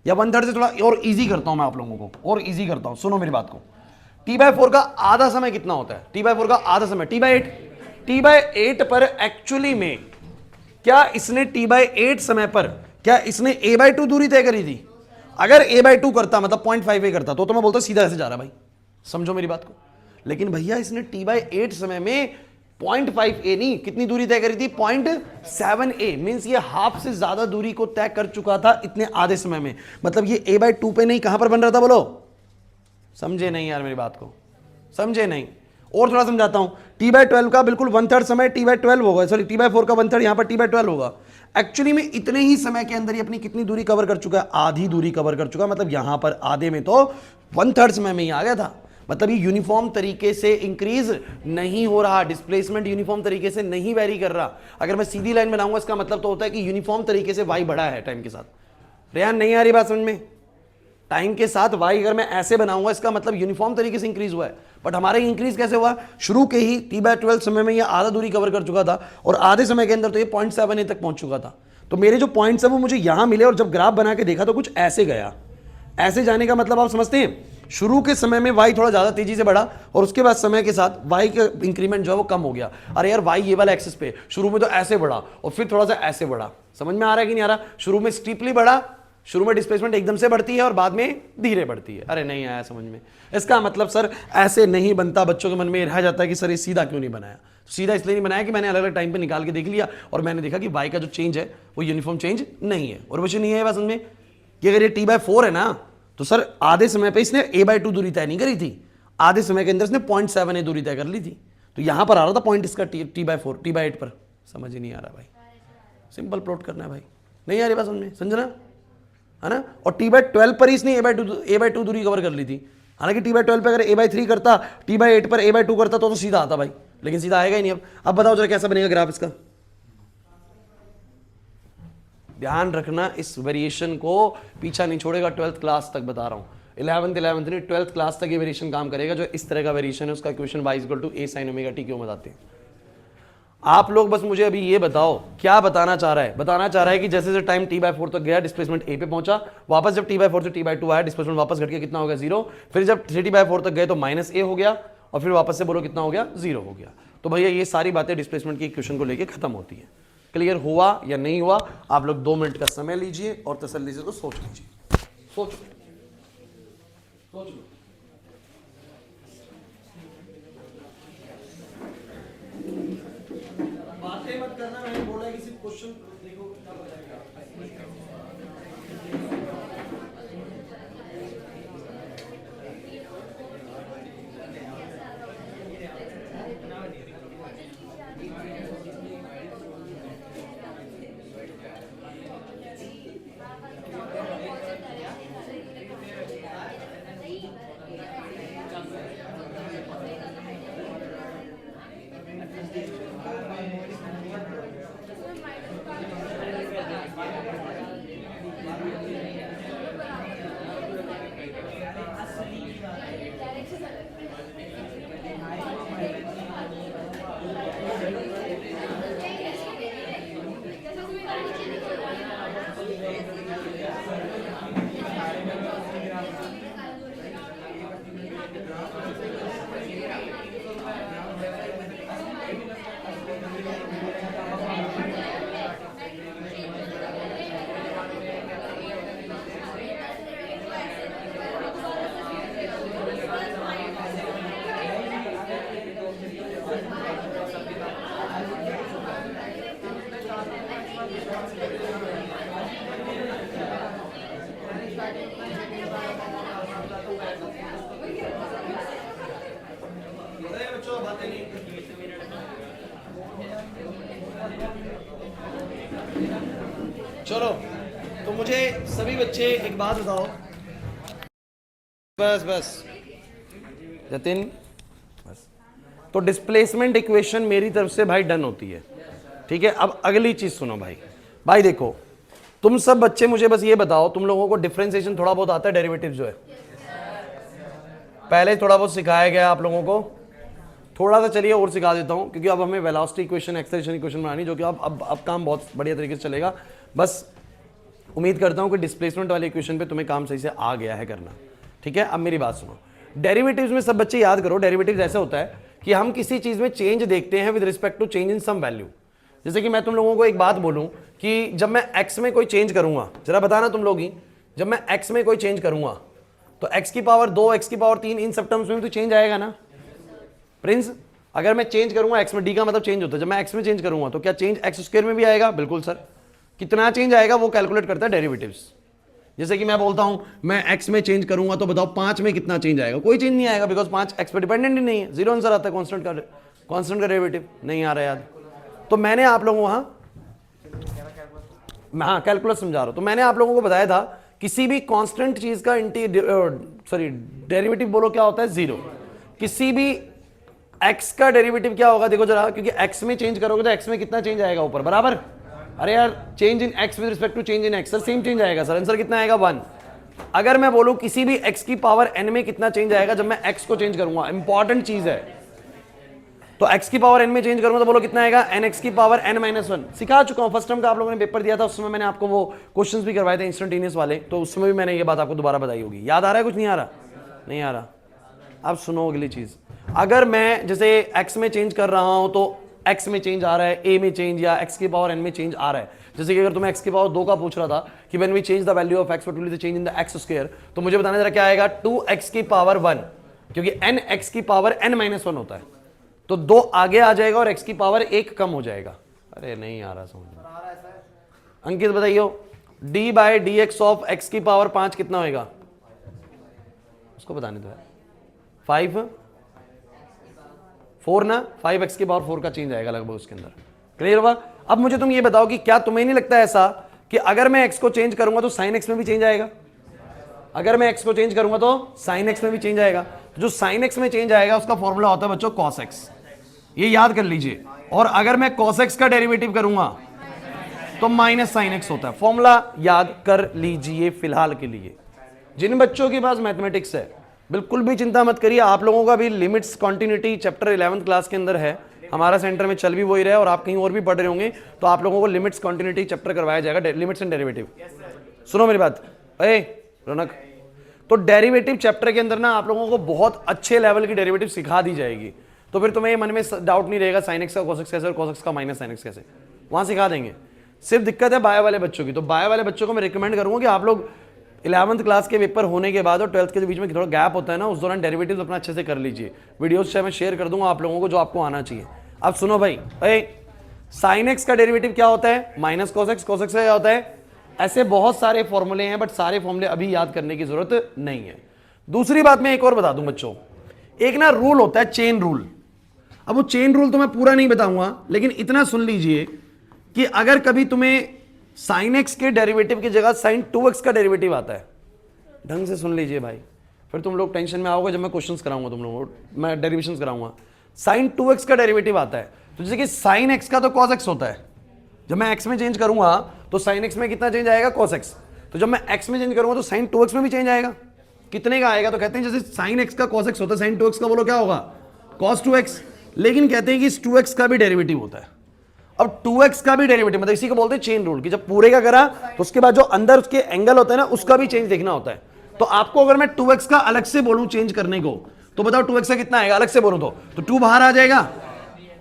या 1/3 से थोड़ा और इजी करता हूं मैं आप लोगों को, और इजी करता हूं, सुनो मेरी बात को। t/4 का आधा समय कितना होता है? t/4 का आधा समय t/8, t/8 पर एक्चुअली में क्या इसने t/8 समय पर क्या इसने a/2 दूरी तय करी थी? अगर a/2 करता मतलब 0.5a करता तो मैं बोलता सीधा ऐसे जा रहा भाई, समझो मेरी बात को। लेकिन भैया इसने t/8 समय में 0.5a नहीं, कितनी दूरी तय करी थी? 0.7a। मींस ये हाफ से ज्यादा दूरी को तय कर चुका था इतने आधे समय में। मतलब ये a/2 पे नहीं, कहां पर बन रहा था बोलो? समझे नहीं यार मेरी बात को, समझे नहीं? और थोड़ा समझाता हूं। t/12 का बिल्कुल 1/3 समय t/12 होगा, सॉरी t/4 का 1/3 यहां पर t/12 होगा। एक्चुअली में इतने ही समय के अंदर ये अपनी कितनी दूरी कवर कर चुका है? आधी दूरी कवर कर चुका है। मतलब यहां पर आधे में तो 1/3 समय में ही आ गया था। मतलब ये यूनिफॉर्म तरीके से इंक्रीज नहीं हो रहा, डिस्प्लेसमेंट यूनिफॉर्म तरीके से नहीं वेरी कर रहा। अगर मैं सीधी लाइन बनाऊंगा इसका मतलब तो होता है कि यूनिफॉर्म तरीके से वाई बढ़ा है टाइम के साथ। रेहान नहीं आ रही बात समझ में? टाइम के साथ वाई अगर मैं ऐसे बनाऊंगा इसका मतलब यूनिफॉर्म तरीके से इंक्रीज हुआ है। बट हमारे इंक्रीज कैसे हुआ? शुरू के ही t/12 समय में ये आधा दूरी कवर कर चुका था और आधे समय के अंदर तो ये 0.7a तक पहुंच चुका था। तो मेरे जो पॉइंट्स है वो मुझे यहां मिले और जब ग्राफ बना के देखा तो कुछ ऐसे गया। ऐसे जाने का मतलब आप समझते हैं, शुरू के समय में y थोड़ा ज्यादा तेजी से बढ़ा और उसके बाद समय के साथ y का इंक्रीमेंट जो है वो कम हो गया। अरे यार y ये वाला एक्सिस पे शुरू में तो ऐसे बढ़ा और फिर थोड़ा सा ऐसे बढ़ा। समझ में आ रहा है कि नहीं आ रहा? शुरू में स्टीपली बढ़ा, शुरू में डिस्प्लेसमेंट एकदम से बढ़ती है और बाद में धीरे बढ़ती है। अरे नहीं आया समझ में? इसका मतलब सर ऐसे नहीं बनता। बच्चों के मन में रह जाता है कि सर ये सीधा क्यों नहीं बनाया? सीधा इसलिए नहीं बनाया कि मैंने अलग अलग टाइम पे निकाल के देख लिया और मैंने देखा कि y का जो चेंज है वो यूनिफॉर्म चेंज नहीं है। और वैसे नहीं है बात समझ में कि अगर ये t/4 है ना तो सर आधे समय पे इसने a/2 दूरी तय नहीं करी थी, आधे समय के अंदर इसने 0.7a दूरी तय कर ली थी। तो यहां पर आ रहा था पॉइंट इसका t/8 पर। समझ ही नहीं आ रहा भाई, सिंपल प्लॉट करना है भाई। नहीं आ रही बात समझ में? समझना है ना? और t/12 पर ही इसने a/2 दूरी कवर कर ली थी। हालांकि t/12 पे अगर a/3 करता, t/8 पर a/2 करता तो सीधा आता भाई, लेकिन सीधा आएगा ही नहीं। अब बताओ जरा कैसा बनेगा ग्राफ इसका? ध्यान रखना इस वेरिएशन को पीछा नहीं छोड़ेगा। 12th क्लास तक बता रहा हूं, 11th नहीं 12th क्लास तक ये वेरिएशन काम करेगा। जो इस तरह का वेरिएशन है उसका equation y = a sin ωt क्यों बताते हैं आप लोग? बस मुझे अभी ये बताओ क्या बताना चाह रहा है? बताना चाह रहा है कि जैसे जैसे टाइम t/4 तक गया डिस्प्लेसमेंट a पे पहुंचा, वापस जब t/4 से t/2 आया डिस्प्लेसमेंट वापस घट के कितना हो गया? 0। फिर जब 3t/4 तक गए तो -a हो गया और फिर वापस से बोलो कितना हो गया? 0 हो गया। तो भैया ये सारी बातें डिस्प्लेसमेंट की इक्वेशन को लेकर खत्म होती है। क्लियर हुआ या नहीं हुआ? आप लोग 2 मिनट का समय लीजिए और तसल्ली से तो सोच लीजिए। सोच लो। बातें मत करना, मैंने बोला है कि सिर्फ क्वेश्चन देखो क्या बताएगा। चलो तो मुझे सभी बच्चे एक बात बताओ, बस जतिन बस। तो डिस्प्लेसमेंट इक्वेशन मेरी तरफ से भाई डन होती है, ठीक है। अब अगली चीज सुनो भाई देखो तुम सब बच्चे मुझे बस ये बताओ, तुम लोगों को डिफरेंशिएशन थोड़ा बहुत आता है? डेरिवेटिव जो है पहले थोड़ा बहुत सिखाया गया आप लोगों को, थोड़ा सा चलिए और सिखा देता हूं, क्योंकि अब हमें वेलोसिटी इक्वेशन, एक्सेलरेशन इक्वेशन बनानी, जो कि अब काम बहुत बढ़िया तरीके से चलेगा। बस उम्मीद करता हूं कि डिस्प्लेसमेंट वाले इक्वेशन पे तुम्हें काम सही से आ गया है करना, ठीक है। अब मेरी बात सुनो, डेरिवेटिव्स में सब बच्चे याद करो, डेरिवेटिव्स ऐसा होता है कि हम किसी चीज में चेंज देखते हैं with respect to change in some value. जैसे कि मैं तुम लोगों को एक बात बोलूं कि जब मैं x में कोई चेंज करूंगा, जरा बताना तुम लोग ही, जब मैं x में कोई चेंज करूंगा तो x की पावर 2, x की पावर 3, इन सब टर्म्स में तो चेंज आएगा ना प्रिंस। अगर मैं चेंज करूंगा x में, d का मतलब चेंज होता है, जब मैं x में चेंज करूंगा तो क्या चेंज x स्क्वायर में भी आएगा? बिल्कुल सर। कितना चेंज आएगा वो कैलकुलेट करता है डेरिवेटिव्स। जैसे कि मैं बोलता हूं मैं x में चेंज करूंगा तो बताओ 5 में कितना चेंज आएगा? कोई चेंज नहीं आएगा, बिकॉज 5 x पे डिपेंडेंट ही नहीं है, जीरो आंसर आता है। कांस्टेंट का डेरिवेटिव नहीं आ रहा याद। तो मैंने आप लोगों हाँ कैलकुलस समझा रहा हूं। तो मैंने आप लोगों को बताया था किसी भी कांस्टेंट चीज का डेरिवेटिव बोलो क्या होता है? जीरो। किसी भी x का डेरिवेटिव क्या होगा देखो जरा, क्योंकि x में चेंज करोगे तो x में कितना चेंज आएगा ऊपर, बराबर। अरे यार change in x with respect to change in x, sir same change आएगा सर। आंसर कितना आएगा? 1। अगर मैं बोलूं किसी भी x की पावर n में कितना चेंज आएगा जब मैं x को चेंज करूंगा, इंपॉर्टेंट चीज है। तो x की पावर n में चेंज करूंगा तो बोलो कितना आएगा? nx की पावर n-1। सिखा चुका हूं, फर्स्ट टर्म का आप लोगों ने पेपर दिया था, उस समय मैंने आपको वो क्वेश्चंस भी करवाए थे इंस्टेंटेनियस वाले, तो उस समय भी मैंने ये बात आपको दोबारा बताई होगी। याद आ रहा है? कुछ नहीं आ रहा? नहीं आ रहा? अब सुनो अगली चीज। अगर मैं जैसे x में चेंज कर रहा हूं तो x में चेंज आ रहा है, a में चेंज या x की पावर n में चेंज आ रहा है। जैसे कि अगर तुम्हें x की पावर 2 का पूछ रहा था कि when we change the value of x what will be the change in the x square, तो मुझे बताना जरा क्या आएगा? 2x की पावर 1, क्योंकि n x की पावर n-1 होता है, तो 2 आगे आ जाएगा और x की पावर 1 कम हो जाएगा। अरे नहीं आ रहा समझ में। अंकित बताइए d by d x of x की पावर 5 कितना होएगा? उसको बताने दो। 5 4 ना, 5x की पावर 4 का चेंज आएगा लगभग उसके अंदर। क्लियर हुआ? अब मुझे तुम ये बताओ कि क्या तुम्हें नहीं लगता ऐसा कि अगर मैं x को चेंज करूंगा तो sin x में भी चेंज आएगा? अगर मैं x को चेंज करूंगा तो sin x में भी चेंज आएगा। तो जो sin x में चेंज आएगा उसका फॉर्मूला होता है बच्चों cos x, ये याद कर लीजिए। और अगर मैं cos x का डेरिवेटिव करूंगा तो माइनस sin x होता है। फॉर्मूला याद कर लीजिए फिलहाल के लिए। जिन बच्चों के पास मैथमेटिक्स है बिल्कुल भी चिंता मत करिए, आप लोगों का भी limits continuity chapter 11th class के अंदर है, हमारा सेंटर में चल भी वही रहा है और आप कहीं और भी पढ़ रहे होंगे, तो आप लोगों को लिमिट्स कॉन्टिन्यूटी चैप्टर करवाया जाएगा, लिमिट्स एंड डेरिवेटिव। सुनो मेरी बात, ए रौनक, तो डेरिवेटिव चैप्टर के अंदर ना आप लोगों को बहुत अच्छे लेवल की डेरिवेटिव सिखा दी जाएगी, तो फिर तुम्हें मन में डाउट नहीं रहेगा sin x का cos x कैसे और cos x का माइनस sin x कैसे, वहां सिखा देंगे। सिर्फ दिक्कत है बायो वाले बच्चों की, तो बायो वाले बच्चों को मैं रिकमेंड करूंगा कि आप लोग 11th क्लास के पेपर होने के बाद और 12th के बीच में थोड़ा गैप होता है ना, उस दौरान डेरिवेटिव्स अपना अच्छे से कर लीजिए। वीडियोस मैं शेयर कर दूंगा आप लोगों को जो आपको आना चाहिए। अब सुनो भाई, sin x का डेरिवेटिव क्या होता है? Minus cos x। cos x का क्या होता है? ऐसे बहुत सारे फॉर्मूले हैं, बट सारे फॉर्मूले अभी याद करने की जरूरत नहीं है। दूसरी बात मैं एक और बता दूं बच्चों, एक ना रूल होता है चेन रूल। अब वो चेन रूल तो मैं पूरा नहीं बताऊंगा, लेकिन इतना सुन लीजिए कि अगर कभी तुम्हें sin x के डेरिवेटिव की जगह sin 2x का डेरिवेटिव आता है, ढंग से सुन लीजिए भाई, फिर तुम लोग टेंशन में आओगे जब मैं क्वेश्चंस कराऊंगा तुम लोगों को, मैं डेरिवेशंस कराऊंगा। sin 2x का डेरिवेटिव आता है, तो जैसे कि sin x का तो cos x होता है, जब मैं x में चेंज करूंगा तो sin x में कितना चेंज आएगा? cos x। तो जब मैं x में चेंज करूंगा तो sin 2x में भी चेंज आएगा। कितने का आएगा? तो कहते हैं जैसे sin x का cos x होता है, sin 2x का बोलो क्या होगा? cos 2x। लेकिन कहते हैं कि इस 2x का भी डेरिवेटिव होता है। अब 2x का भी डेरिवेटिव मतलब इसी को बोलते हैं चेन रूल, कि जब पूरे का करा तो उसके बाद जो अंदर उसके एंगल होता है ना, उसका भी चेंज देखना होता है। तो आपको अगर मैं 2x का अलग से बोलूं चेंज करने को, तो बताओ 2x का कितना आएगा? अलग से बोलूं तो 2 बाहर आ जाएगा,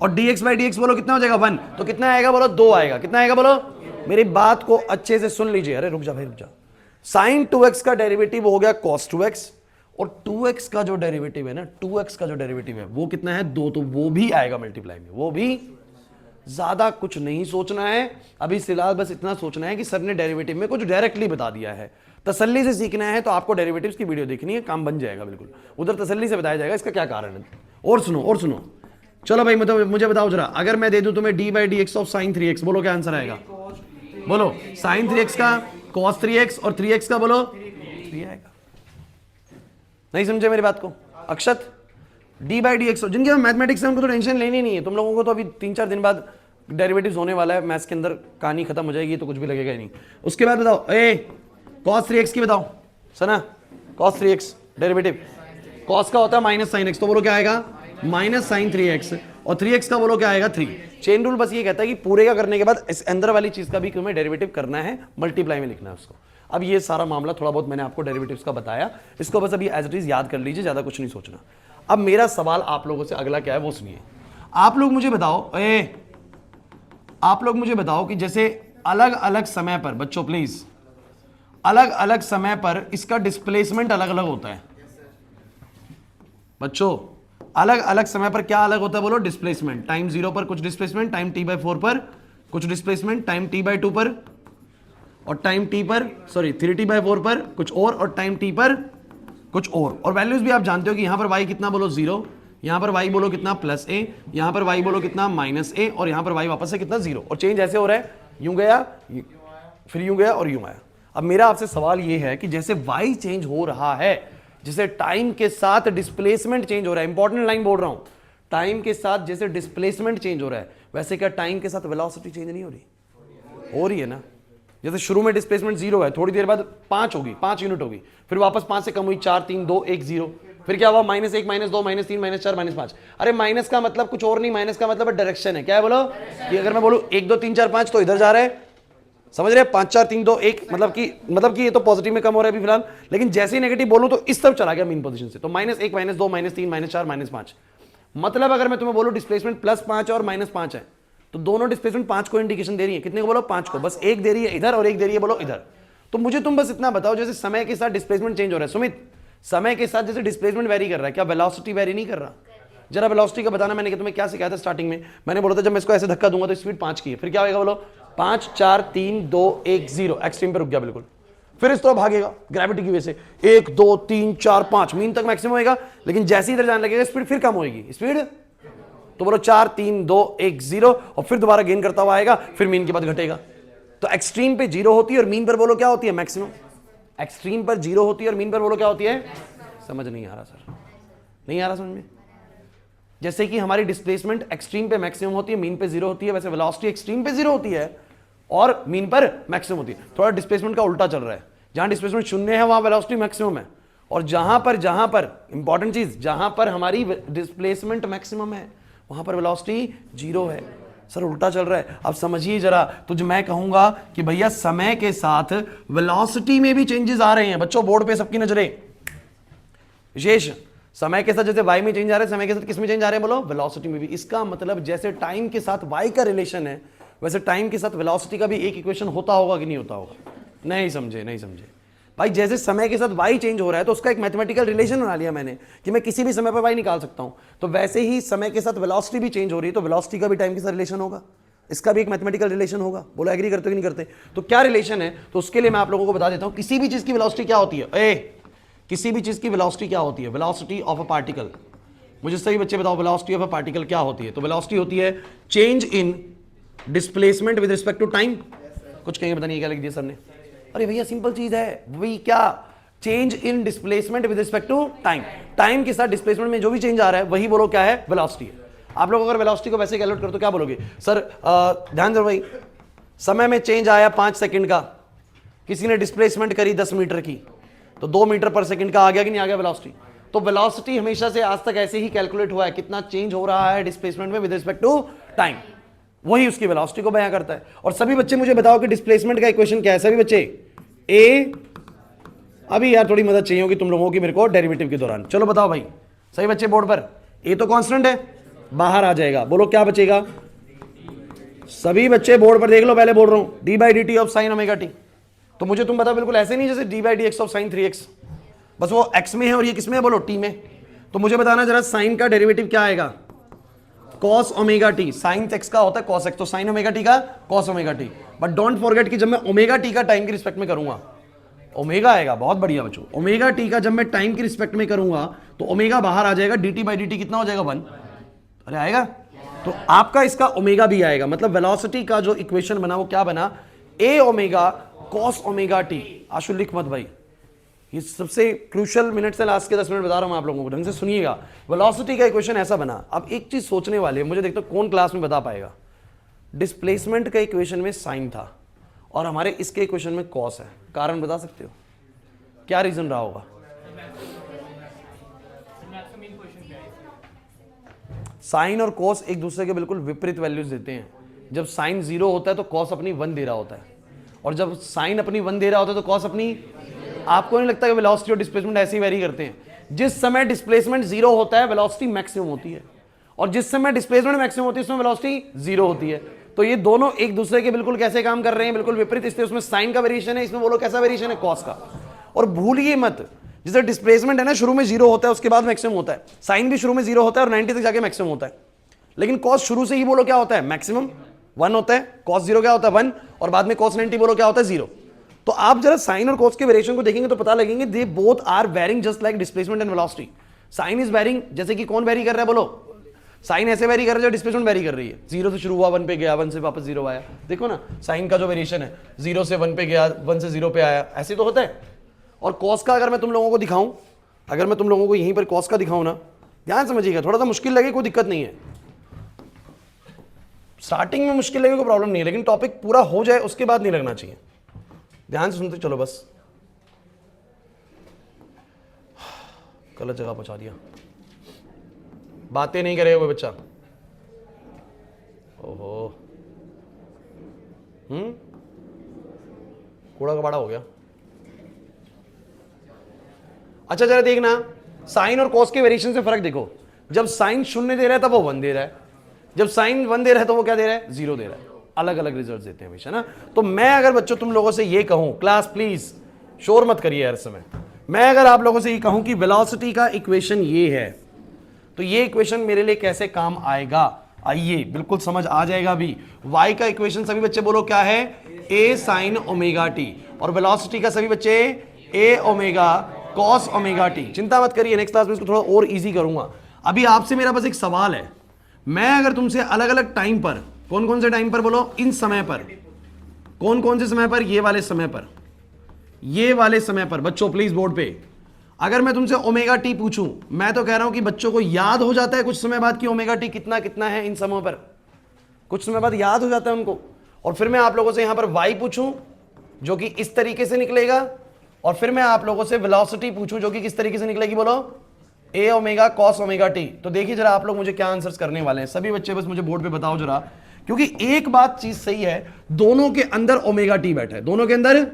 और dx बाई dx बोलो कितना हो जाएगा? 1। तो कितना आएगा बोलो? 2 आएगा। कितना आएगा बोलो? मेरी बात को अच्छे से सुन लीजिए। अरे रुक जा भाई रुक जा। sin 2x का डेरिवेटिव हो गया cos 2x, और 2x का जो डेरिवेटिव है ना, 2x का जो डेरिवेटिव है वो कितना है? 2। तो वो भी आएगा मल्टीप्लाई में, वो भी। ज्यादा कुछ नहीं सोचना है अभी फिलहाल, बस इतना सोचना है कि सर ने डेरिवेटिव में कुछ डायरेक्टली बता दिया है। तसल्ली से सीखना है तो आपको डेरिवेटिव्स की वीडियो देखनी है, काम बन जाएगा बिल्कुल। उधर तसल्ली से बताया जाएगा इसका क्या कारण है। और सुनो चलो भाई, मतलब मुझे बताओ जरा, अगर मैं दे दूं तुम्हें d by D x of sine 3x, बोलो क्या आंसर आएगा? बोलो साइन 3x का cos 3x और 3x का बोलो 3 आएगा। नहीं समझे मेरी बात को? अक्षत, d बाई डी एक्स, जिनके मैथमेटिक्स है उनको तो टेंशन लेनी नहीं है। तुम लोगों को तो अभी 3-4 दिन बाद डेरिवेटिव्स होने वाला है, मैथ्स के अंदर कहानी खत्म हो जाएगी, तो कुछ भी लगेगा ही नहीं। उसके बाद बताओ cos 3x की बताओ सना, cos 3x डेरिवेटिव, cos का होता है माइनस साइन x, तो बोलो क्या आएगा? माइनस साइन 3x, और 3x का बोलो क्या आएगा? 3। चेन रूल बस ये कहता है कि पूरे का करने के बाद इस अंदर वाली चीज का भी तुम्हें डेरिवेटिव करना है, मल्टीप्लाई में लिखना है उसको। अब ये सारा मामला थोड़ा बहुत मैंने आपको डेरिवेटिव्स का बताया, इसको बस अभी एज इट इज याद कर लीजिए, ज्यादा कुछ नहीं सोचना। अब मेरा सवाल आप लोगों से अगला क्या है वो सुनिए। आप लोग मुझे बताओ कि जैसे अलग अलग समय पर, बच्चों प्लीज, अलग अलग समय पर इसका डिस्प्लेसमेंट अलग अलग होता है। बच्चों अलग अलग समय पर क्या अलग होता है बोलो? डिस्प्लेसमेंट। टाइम 0 पर कुछ डिस्प्लेसमेंट, टाइम t/4 पर कुछ डिस्प्लेसमेंट, टाइम t/2 पर और टाइम t पर 3t/4 पर कुछ और टाइम t पर कुछ और वैल्यूज भी आप जानते हो कि यहां पर y कितना बोलो 0, यहां पर y बोलो कितना +a, यहां पर y बोलो कितना -a और यहां पर y वापस से कितना 0। और चेंज ऐसे हो रहा है, यूं गया फिर यूं गया और यूं आया। अब मेरा आपसे सवाल यह है कि जैसे y चेंज हो रहा है, जैसे टाइम के साथ डिस्प्लेसमेंट चेंज हो रहा है, इंपॉर्टेंट लाइन बोल रहा हूं, टाइम के साथ जैसे डिस्प्लेसमेंट चेंज हो रहा है, वैसे क्या टाइम के साथ वेलोसिटी चेंज नहीं हो रही? हो रही है ना। जैसे शुरू में डिस्प्लेसमेंट 0 है, थोड़ी देर बाद 5 होगी, 5 यूनिट होगी, फिर वापस 5 से कम हुई 4 3 2 1 0, फिर क्या हुआ -1 -2 -3 -4 -5। अरे माइनस का मतलब कुछ और नहीं, माइनस का मतलब डायरेक्शन है। क्या है बोलो? कि अगर मैं बोलूं 1 2 3 4 5 तो इधर जा रहा है, समझ रहे हैं? 5 4 3 2 1 मतलब कि ये तो पॉजिटिव में कम हो रहा है अभी फिलहाल, लेकिन जैसे ही नेगेटिव बोलूं तो इस तरफ चला गया मीन पोजीशन से। तो -1 -2 -3 -4 -5, मतलब अगर मैं तुम्हें बोलूं डिस्प्लेसमेंट +5 और -5 है, तो दोनों डिस्प्लेसमेंट 5 को इंडिकेशन दे रही है। कितने को बोलो? 5 को। बस एक दे रही है इधर और एक दे रही है बोलो इधर। तो मुझे तुम बस इतना बताओ, जैसे समय के साथ डिस्प्लेसमेंट चेंज हो रहा है, सुमित समय के साथ जैसे डिस्प्लेसमेंट वेरी कर रहा है, क्या वेलोसिटी वेरी नहीं कर रहा? जरा वेलोसिटी का बताना। मैंने तुम्हें क्या सिखाया था स्टार्टिंग में? मैंने बोला था जब मैं इसको ऐसे धक्का दूंगा तो स्पीड 5 की है, फिर क्या होगा बोलो? 5 4 3 2 1 0, एक्सट्रीम पे रुक गया बिल्कुल, फिर इस तरह भागेगा ग्रेविटी की वजह से 1 2 3 4 5 मीन तक मैक्सिमम होएगा, लेकिन जैसे ही इधर जाने लगेगा स्पीड फिर कम होएगी। स्पीड तो बोलो 4 3 2 1 0 और फिर दोबारा गेन करता हुआ आएगा, फिर मीन के बाद घटेगा। तो एक्सट्रीम पे 0 होती है और मीन पर बोलो क्या होती है? मैक्सिमम। एक्सट्रीम पर 0 होती है और मीन पर बोलो क्या होती है? समझ नहीं आ रहा सर, नहीं आ रहा समझ में? जैसे कि हमारी डिस्प्लेसमेंट एक्सट्रीम पे मैक्सिमम होती है, मीन पे 0 होती है, वैसे वेलोसिटी एक्सट्रीम पे 0 होती है और मीन पर मैक्सिमम होती है। थोड़ा डिस्प्लेसमेंट का उल्टा चल रहा है, जहां डिस्प्लेसमेंट 0 है वहां वेलोसिटी मैक्सिमम है, और जहां पर इंपॉर्टेंट चीज, जहां पर हमारी डिस्प्लेसमेंट मैक्सिमम है वहां पर वेलोसिटी 0 है। सर उल्टा चल रहा है। अब समझिए जरा, तो जो मैं कहूंगा कि भैया समय के साथ वेलोसिटी में भी चेंजेस आ रहे हैं। बच्चों बोर्ड पे सबकी नजरें, विशेष समय के साथ जैसे y में चेंज आ रहे हैं, समय के साथ किस में चेंज आ रहे हैं बोलो? वेलोसिटी में भी। इसका मतलब जैसे टाइम के साथ y का रिलेशन है, वैसे टाइम के साथ वेलोसिटी का भी एक इक्वेशन होता होगा कि नहीं होता होगा? नहीं समझे, नहीं समझे भाई। जैसे समय के साथ y चेंज हो रहा है तो उसका एक मैथमेटिकल रिलेशन बना लिया मैंने कि मैं किसी भी समय पर y निकाल सकता हूं, तो वैसे ही समय के साथ वेलोसिटी भी चेंज हो रही है, तो वेलोसिटी का भी टाइम के साथ रिलेशन होगा, इसका भी एक मैथमेटिकल रिलेशन होगा। बोलो एग्री करते हो कि नहीं करते? तो क्या रिलेशन है? तो उसके लिए मैं आप लोगों को बता देता हूं, किसी भी चीज की वेलोसिटी क्या होती है? किसी भी चीज की वेलोसिटी क्या होती है? Velocity of a particle. मुझे सही बच्चे बताओ, वेलोसिटी ऑफ अ पार्टिकल क्या होती है? तो वेलोसिटी होती है change in displacement with respect to time. कुछ कहेंगे, पता नहीं क्या लिख दिया सर ने? अरे भैया सिंपल चीज है, वही क्या? Change in displacement with respect to time. Time के साथ डिस्प्लेसमेंट में जो भी चेंज आ रहा है वही बोलो क्या है? वेलोसिटी है। आप लोग अगर वेलोसिटी को वैसे कैलकुलेट करो तो क्या बोलोगे? सर ध्यान दो भाई, समय में चेंज आया 5 सेकंड का, किसी ने डिस्प्लेसमेंट करी 10 मीटर की, तो 2 मीटर पर सेकंड का आ गया कि नहीं आ गया वेलोसिटी? तो वेलोसिटी हमेशा से आज तक ऐसे ही कैलकुलेट हुआ है, कितना चेंज हो रहा है डिस्प्लेसमेंट में विद रिस्पेक्ट टू टाइम, वही उसकी वेलोसिटी को बयां करता है। और सभी बच्चे मुझे बताओ कि डिस्प्लेसमेंट का इक्वेशन क्या है? सभी बच्चे ए, अभी यार थोड़ी मदद चाहिए होगी तुम लोगों की मेरे को डेरिवेटिव के दौरान। चलो बताओ भाई सही बच्चे बोर्ड पर, ए तो कांस्टेंट है, बाहर आ जाएगा, बोलो क्या बचेगा? सभी बच्चे बोर्ड पर देख लो, पहले बोल रहा हूं d/dt of sine omega T. तो मुझे तुम बताओ बिल्कुल ऐसे नहीं जैसे d/dx ऑफ साइन 3x, बस वो x में है और ये किस में है बोलो? t में। तो मुझे बताना जरा साइन का डेरिवेटिव क्या आएगा? cos omega t. Sine x का होता है cos x, तो साइन ओमेगा टी का cos omega t. But don't forget कि जब मैं ओमेगा टी का टाइम की रिस्पेक्ट में करूंगा, ओमेगा आएगा, बहुत बढ़िया बच्चों, ओमेगा टी का जब मैं टाइम की रिस्पेक्ट में करूंगा तो ओमेगा बाहर आ जाएगा, dt/dt कितना हो जाएगा? 1। अरे आएगा, तो आपका इसका ओमेगा भी आएगा। मतलब वेलोसिटी का जो इक्वेशन बना वो क्या बना? a omega cos omega T. Ashu लिख मत भाई, ये सबसे क्रूशियल मिनट से लास्ट के 10 मिनट बता रहा हूं आप लोगों को, ढंग से सुनिएगा। वेलोसिटी का इक्वेशन ऐसा बना। अब एक चीज सोचने वाले, मुझे देखते हो कौन क्लास में बता पाएगा। डिस्प्लेसमेंट का इक्वेशन में साइन था और हमारे इसके इक्वेशन में कॉस है, कारण बता सकते हो? क्या रीजन रहा होगा? साइन और कॉस एक दूसरे के बिल्कुल विपरीत वैल्यूज देते हैं। जब साइन 0 होता है तो कॉस अपनी 1 दे रहा होता है, और जब साइन अपनी 1 दे रहा होता है तो कॉस अपनी। आपको नहीं लगता कि वेलोसिटी और डिस्प्लेसमेंट ऐसे ही वेरी करते हैं? जिस समय डिस्प्लेसमेंट जीरो होता है वेलोसिटी मैक्सिमम होती है, और जिस समय डिस्प्लेसमेंट मैक्सिमम होती है उसमें वेलोसिटी जीरो होती है। तो ये दोनों एक दूसरे के बिल्कुल कैसे काम कर रहे हैं, बिल्कुल विपरीत। इसलिए उसमें साइन का वेरिएशन है, इसमें बोलो कैसा वेरिएशन है, कॉस का। और भूलिए मत, जैसे डिस्प्लेसमेंट है ना, शुरू में जीरो होता है उसके बाद मैक्सिमम होता है, साइन भी शुरू में जीरो होता है और 90 तक जाके मैक्सिमम होता है। लेकिन कॉस शुरू से ही बोलो क्या होता है, मैक्सिमम 1 होता है, कॉस जीरो क्या होता है 1, और बाद में कॉस 90 बोलो क्या होता है 0। तो आप जरा साइन और कॉस के वेरिएशन को देखेंगे तो पता लगेंगे they both are varying just like displacement and velocity. Sine is varying, जैसे कि कौन वेरी कर रहा है बोलो, साइन ऐसे वेरी कर रहा है, डिस्प्लेसमेंट वेरी कर रही है। 0 से शुरू हुआ 1 पे गया, 1 से वापस 0 आया। देखो ना साइन का जो वेरिएशन है, 0 से 1 पे गया, 1 से 0 पे आया, ऐसे तो होता है। और कॉस का अगर मैं तुम लोगों को दिखाऊं, अगर मैं तुम लोगों को यहीं पर कॉस का दिखाऊं ना, ध्यान समझिएगा, थोड़ा सा मुश्किल लगे कोई दिक्कत नहीं है, स्टार्टिंग में मुश्किल लगे कोई प्रॉब्लम नहीं है, लेकिन टॉपिक पूरा हो जाए उसके बाद नहीं लगना चाहिए। ध्यान से सुनते चलो बस। गलत जगह पहुंचा दिया, बातें नहीं करेगा कोई बच्चा। ओहो, कूड़ा कबाड़ा हो गया। अच्छा जरा देखना, साइन और कॉस के वेरिएशन से फर्क देखो। जब साइन 0 दे रहा है तब वो 1 दे रहा है, जब साइन 1 दे रहा है तो वो क्या दे रहा है, 0 दे रहा है। अलग अलग रिजल्ट देते हैं हमेशा ना। तो मैं अगर बच्चों तुम लोगों से ये कहूं, क्लास प्लीज शोर मत करिए हर समय, मैं अगर आप लोगों से ये कहूं कि वेलोसिटी का इक्वेशन ये है, तो ये इक्वेशन मेरे लिए कैसे काम आएगा, आइए बिल्कुल समझ आ जाएगा अभी। y का इक्वेशन सभी बच्चे बोलो क्या है, a sin ओमेगा टी, और वेलोसिटी का सभी बच्चे a omega cos omega T. चिंता मत करिए, नेक्स्ट क्लास में इसको थोड़ा और इजी करूंगा। अभी आपसे मेरा बस एक सवाल है, मैं अगर तुमसे अलग अलग टाइम पर, कौन कौन से टाइम पर बोलो, इन समय पर, कौन कौन से समय पर, ये वाले समय पर, ये वाले समय पर, बच्चों प्लीज बोर्ड पे, अगर मैं तुमसे ओमेगा टी पूछूं, मैं तो कह रहा हूं कि बच्चों को याद हो जाता है कुछ समय बाद कि ओमेगा टी कितना कितना है इन समय पर, कुछ समय बाद याद हो जाता है उनको। और फिर मैं आप लोगों से यहां पर वाई पूछूं जो कि इस तरीके से निकलेगा, और फिर मैं आप लोगों से वेलोसिटी पूछूं जो कि किस तरीके से निकलेगी बोलो, ए ओमेगा कॉस ओमेगा टी। तो देखिए जरा आप लोग मुझे क्या आंसर्स करने वाले हैं सभी बच्चे, बस मुझे बोर्ड पे बताओ जरा, क्योंकि एक बात चीज सही है, दोनों के अंदर ओमेगा टी बैठा है, दोनों के अंदर,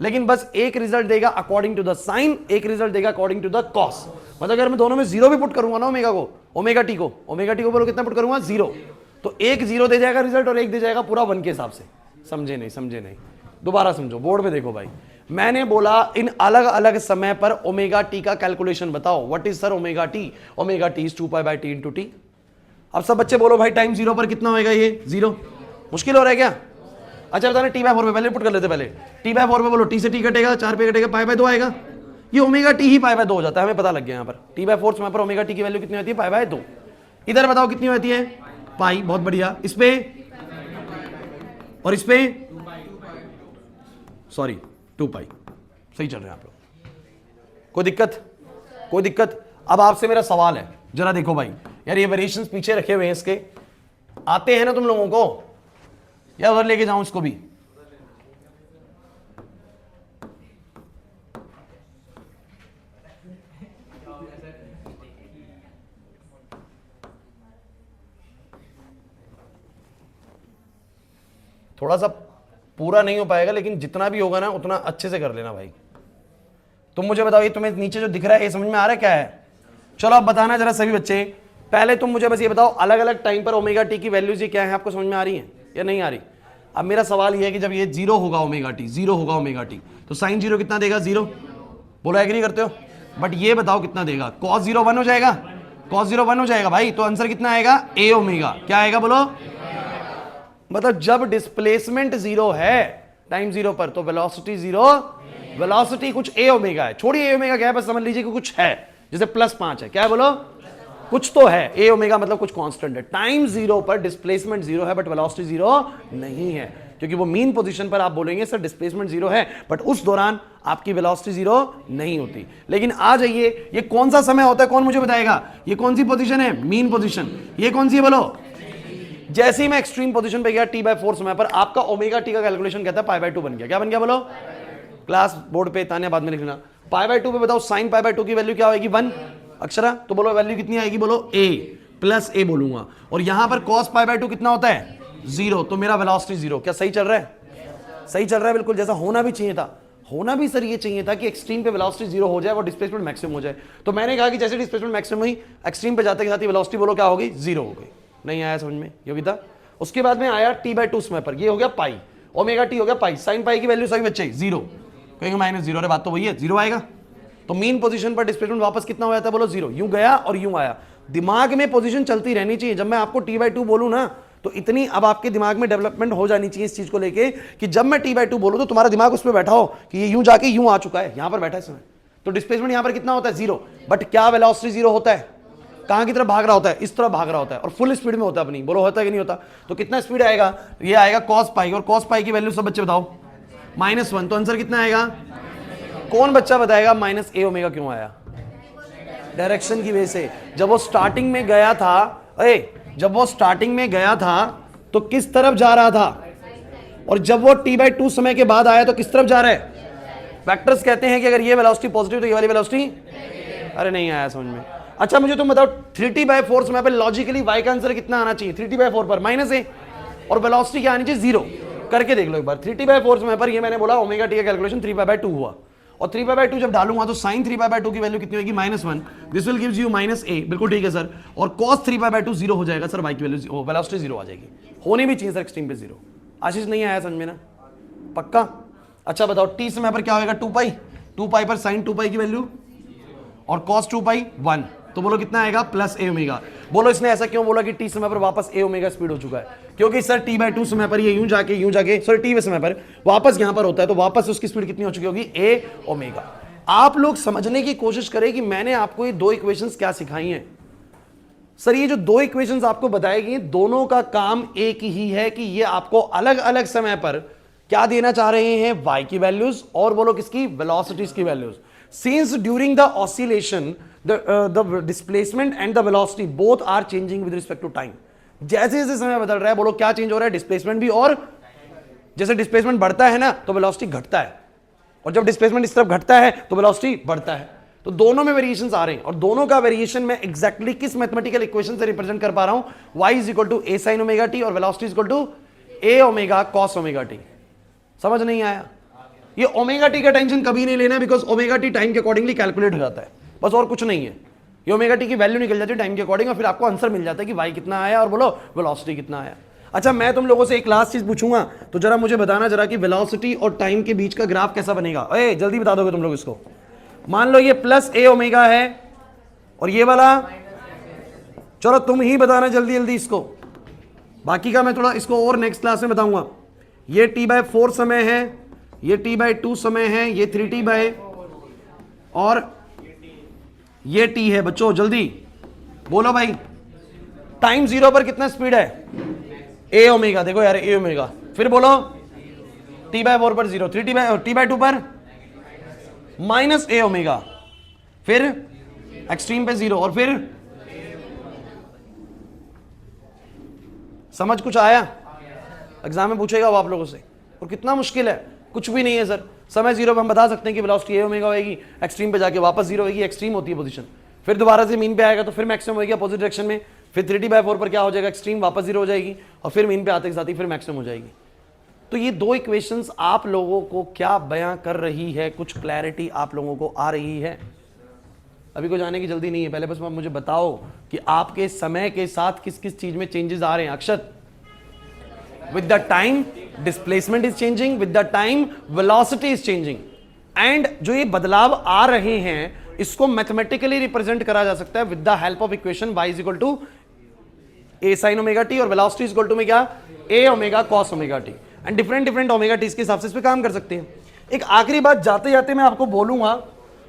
लेकिन बस एक रिजल्ट देगा अकॉर्डिंग टू द साइन, एक रिजल्ट देगा अकॉर्डिंग टू द कॉस। मतलब अगर मैं दोनों में 0 भी पुट करूंगा ना ओमेगा को, ओमेगा टी को बोलो कितना पुट करूंगा 0, तो एक 0 दे जाएगा रिजल्ट और एक दे जाएगा पूरा 1 के हिसाब से। समझे नहीं, समझे नहीं, दोबारा समझो, बोर्ड पे देखो भाई। मैंने बोला इन अलग अलग समय पर ओमेगा टी का कैलकुलेशन बताओ। What is sir omega T? Omega T is 2π/t into T. अब सब बच्चे बोलो भाई टाइम 0 पर कितना होएगा, ये 0। मुश्किल हो रहा है क्या? अच्छा बताना t/4 पे, पहले पुट कर लेते, पहले t/4 पे बोलो, t से t कटेगा, 4 पे कटेगा, π/2 आएगा। ये ओमेगा टी ही π/2 हो जाता है, हमें पता लग गया यहाँ पर। t/4 समय पर ओमेगा टी की वैल्यू कितनी होती है, π/2। इधर बताओ कितनी होती है, पाई, बहुत बढ़िया। इस पे और इस पे सॉरी 2π, सही चल रहे हैं आप लोग, कोई दिक्कत, कोई दिक्कत। अब आपसे मेरा सवाल है, जरा देखो भाई, यार ये वेरिएशंस पीछे रखे हुए हैं, इसके आते हैं ना तुम लोगों को, या उधर लेके जाऊं इसको भी? थोड़ा सा पूरा नहीं हो पाएगा, लेकिन जितना भी होगा ना उतना अच्छे से कर लेना भाई। तुम मुझे बताओ, ये तुम्हें नीचे जो दिख रहा है ये समझ में आ रहा है क्या है? चलो अब बताना जरा सभी बच्चे, पहले तुम मुझे बस ये बताओ अलग अलग टाइम पर ओमेगा टी की वैल्यूज ये क्या है, आपको समझ में आ रही है या नहीं आ रही? अब मेरा सवाल ये है कि जब ये 0 होगा ओमेगा टी, 0 होगा ओमेगा टी, तो साइन 0 कितना देगा, 0। बोलो एग्री करते हो? बट ये बताओ कितना देगा, कॉस 0 1 हो जाएगा, कॉस 0 1 हो जाएगा भाई, तो आंसर कितना आएगा, ए ओमेगा। क्या आएगा बोलो? मतलब जब डिस्प्लेसमेंट 0 है टाइम 0 पर, तो वेलोसिटी 0, वेलोसिटी कुछ ए ओमेगा है, छोड़िए ए ओमेगा क्या है, बस समझ लीजिए कि कुछ है, जैसे +5 है, क्या है बोलो, कुछ तो है, ए ओमेगा मतलब कुछ कांस्टेंट है। टाइम 0 पर डिस्प्लेसमेंट 0 है बट वेलोसिटी 0 नहीं है, क्योंकि वो मीन पोजीशन पर आप बोलेंगे सर डिस्प्लेसमेंट 0 है, बट उस दौरान आपकी वेलोसिटी 0 नहीं होती। लेकिन आ जाइए, ये कौन सा समय होता है, कौन मुझे बताएगा? ये कौन सी पोजीशन है, मीन पोजीशन। ये कौन सी है बोलो? जैसे ही मैं एक्सट्रीम पोजीशन पे गया t/4 समय पर, आपका ओमेगा टी का कैलकुलेशन कहता है π/2 बन गया। क्या बन गया बोलो? क्लास बोर्ड पे ताने बाद में लिखना। π/2 पे बताओ साइन π/2 की वैल्यू क्या होगी, 1 अक्षरा, तो बोलो वैल्यू कितनी आएगी बोलो, a प्लस a बोलूंगा, और यहां पर cos π/2 कितना होता है, 0, तो मेरा वेलोसिटी 0। क्या सही चल रहा है? सही चल रहा है बिल्कुल, जैसा होना भी चाहिए था, होना भी सर ये चाहिए था कि एक्सट्रीम पे वेलोसिटी जीरो हो जाए और डिस्प्लेसमेंट मैक्सिमम हो जाए। तो मैंने कहा कि जैसे डिस्प्लेसमेंट मैक्सिमम हुई, एक्सट्रीम पे जाते के साथ ही वेलोसिटी बोलो क्या हो गई, जीरो हो गई। नहीं आया समझ में योगिता? उसके बाद में आया t/2 समय पर, ये हो गया पाई, ओमेगा टी हो गया पाई, साइन पाई की वैल्यू सभी बच्चे जीरो, कहेंगे माइनस जीरो, अरे बात तो वही है, जीरो आएगा। तो मीन पोजीशन पर डिस्प्लेसमेंट वापस कितना हो जाता है, बोलो जीरो। यूं गया और यूं आया। दिमाग में पोजीशन चलती रहनी चाहिए। जब मैं आपको t/2 बोलूं ना, तो इतनी अब आपके दिमाग में डेवलपमेंट हो जानी चाहिए इस चीज को लेके कि जब मैं t/2 बोलूं तो तुम्हारा दिमाग उस पर बैठा हो कि ये यूं जाके यूं आ चुका है, यहां पर बैठा है समय। तो डिस्प्लेसमेंट यहां पर कितना होता है, जीरो। बट क्या वेलोसिटी जीरो होता है? कहां की तरफ भाग रहा होता है, इस तरफ भाग रहा होता है, और फुल स्पीड में होता है अपनी, बोलो होता है कि नहीं होता? तो कितना स्पीड आएगा, ये आएगा cos पाई, और cos पाई की वैल्यू सब बच्चे बताओ -1। तो आंसर कितना आएगा? कौन बच्चा बताएगा माइनस ए ओमेगा क्यों आया? डायरेक्शन की वजह से। जब वो स्टार्टिंग में गया था, जब वो स्टार्टिंग में गया था तो किस तरफ जा रहा था, और जब वो t/2 समय के बाद आया तो किस तरफ जा रहा है? वेक्टर्स कहते हैं कि अगर ये वेलोसिटी पॉजिटिव तो ये वाली वेलोसिटी, अरे नहीं आया समझ में। अच्छा मुझे तुम बताओ 3t/4 समय पर लॉजिकली y का आंसर कितना आना चाहिए? 3t/4 पर -a, और वेलोसिटी क्या आनी चाहिए, जीरो। करके देख लो एक बार। 3t/4 समय पर ये मैंने बोला ओमेगा टी का कैलकुलेशन 3π/2 हुआ, और 3π/2 जब डालूंगा तो sin 3π/2 की वैल्यू कितनी होगी, -1। This will gives you -a, बिल्कुल ठीक है सर। और cos 3π/2 जीरो हो जाएगा सर, y की वैल्यू वेलोसिटी जीरो आ जाएगी। होनी भी चाहिए सर एक्सट्रीम पे जीरो। आशीष नहीं आया समझ में ना? पक्का? अच्छा बताओ t समय पर क्या होगा, 2π पर sin 2π की वैल्यू, और cos 2π 1, तो बोलो कितना आएगा, +a ओमेगा। बोलो इसने ऐसा क्यों बोला कि t समय पर वापस a ओमेगा स्पीड हो चुका है? क्योंकि सर t/2 समय पर ये यूं जाके सॉरी t समय पर वापस यहां पर होता है, तो वापस उसकी स्पीड कितनी हो चुकी होगी, a ओमेगा। आप लोग समझने की कोशिश करें कि मैंने आपको ये दो इक्वेशंस क्या सिखाई हैं। सर ये जो दो इक्वेशंस आपको बताई गई, दोनों का काम एक ही है कि ये आपको अलग अलग समय पर क्या देना चाह रहे हैं, y की वैल्यूज, और बोलो किसकी, वेलोसिटीज की values. Since during the oscillation the displacement and the velocity both are changing with respect to time. जैसे जैसे समय बदल रहा है, बोलो क्या चेंज हो रहा है, डिस्प्लेसमेंट भी, और जैसे डिस्प्लेसमेंट बढ़ता है ना तो वेलोसिटी घटता है, और जब डिस्प्लेसमेंट इस तरफ घटता है तो वेलोसिटी बढ़ता है। तो दोनों में वेरिएशंस आ रहे हैं, और दोनों का वेरिएशन मैं एग्जैक्टली किस मैथमेटिकल इक्वेशन से रिप्रेजेंट कर पा रहा हूं, y = a sin omega t और velocity = a omega cos omega t। समझ नहीं आया? ये ओमेगा टी का टेंशन कभी नहीं लेना, बिकॉज ओमेगा टी टाइम के अकॉर्डिंगली कैलकुलेट हो जाता है, बस और कुछ नहीं है। ये ओमेगा टी की वैल्यू निकल जाती है टाइम के अकॉर्डिंग, और फिर आपको आंसर मिल जाता है कि वाई कितना आया और बोलो वेलोसिटी कितना आया। अच्छा मैं तुम लोगों से एक लास्ट चीज पूछूंगा, तो जरा मुझे बताना जरा कि वेलोसिटी और टाइम के बीच का ग्राफ कैसा बनेगा। जल्दी बता दोगे तुम लोग इसको। मान लो ये +a ओमेगा है और ये वाला, चलो तुम ही बताना जल्दी जल्दी इसको, बाकी का मैं थोड़ा इसको और नेक्स्ट क्लास में बताऊंगा। ये t/4 समय है, ये t/2 समय है, ये 3t/ और ये t है। बच्चों जल्दी बोलो भाई, टाइम जीरो पर कितना स्पीड है, a ओमेगा। देखो यार a ओमेगा, फिर बोलो t/4 पर जीरो, t/2 पर -a ओमेगा, फिर एक्सट्रीम पे जीरो, और फिर समझ कुछ आया? एग्जाम में पूछेगा वो आप लोगों से, और कितना मुश्किल है, कुछ भी नहीं है सर। समय जीरो पे हम बता सकते हैं कि वेलोसिटी a ओमेगा होगी, एक्सट्रीम पे जाके वापस जीरो होगी, एक्सट्रीम होती है पोजीशन, फिर दोबारा से मीन पे आएगा तो फिर मैक्सिमम होगी अपोजिट डायरेक्शन में, फिर 3t/4 पर क्या हो जाएगा, एक्सट्रीम वापस जीरो हो जाएगी, और फिर मीन पे आते के साथ ही फिर मैक्सिमम हो जाएगी। तो ये दो इक्वेशंस आप लोगों को क्या बयां कर रही है, कुछ क्लैरिटी आप लोगों को आ रही है? अभी को जाने की जल्दी नहीं है, पहले बस मुझे बताओ कि आपके समय के साथ किस किस चीज में चेंजेस आ रहे हैं। अक्षत, with the time displacement is changing, with the time velocity is changing, and जो ये बदलाव आ रहे हैं इसको मैथमेटिकली रिप्रेजेंट करा जा सकता है with the help of equation y = a sin omega t और वेलोसिटी = में क्या, a omega cos omega t, and different omega T के हिसाब से इस पे काम कर सकते हैं। एक आखिरी बात जाते जाते मैं आपको बोलूंगा,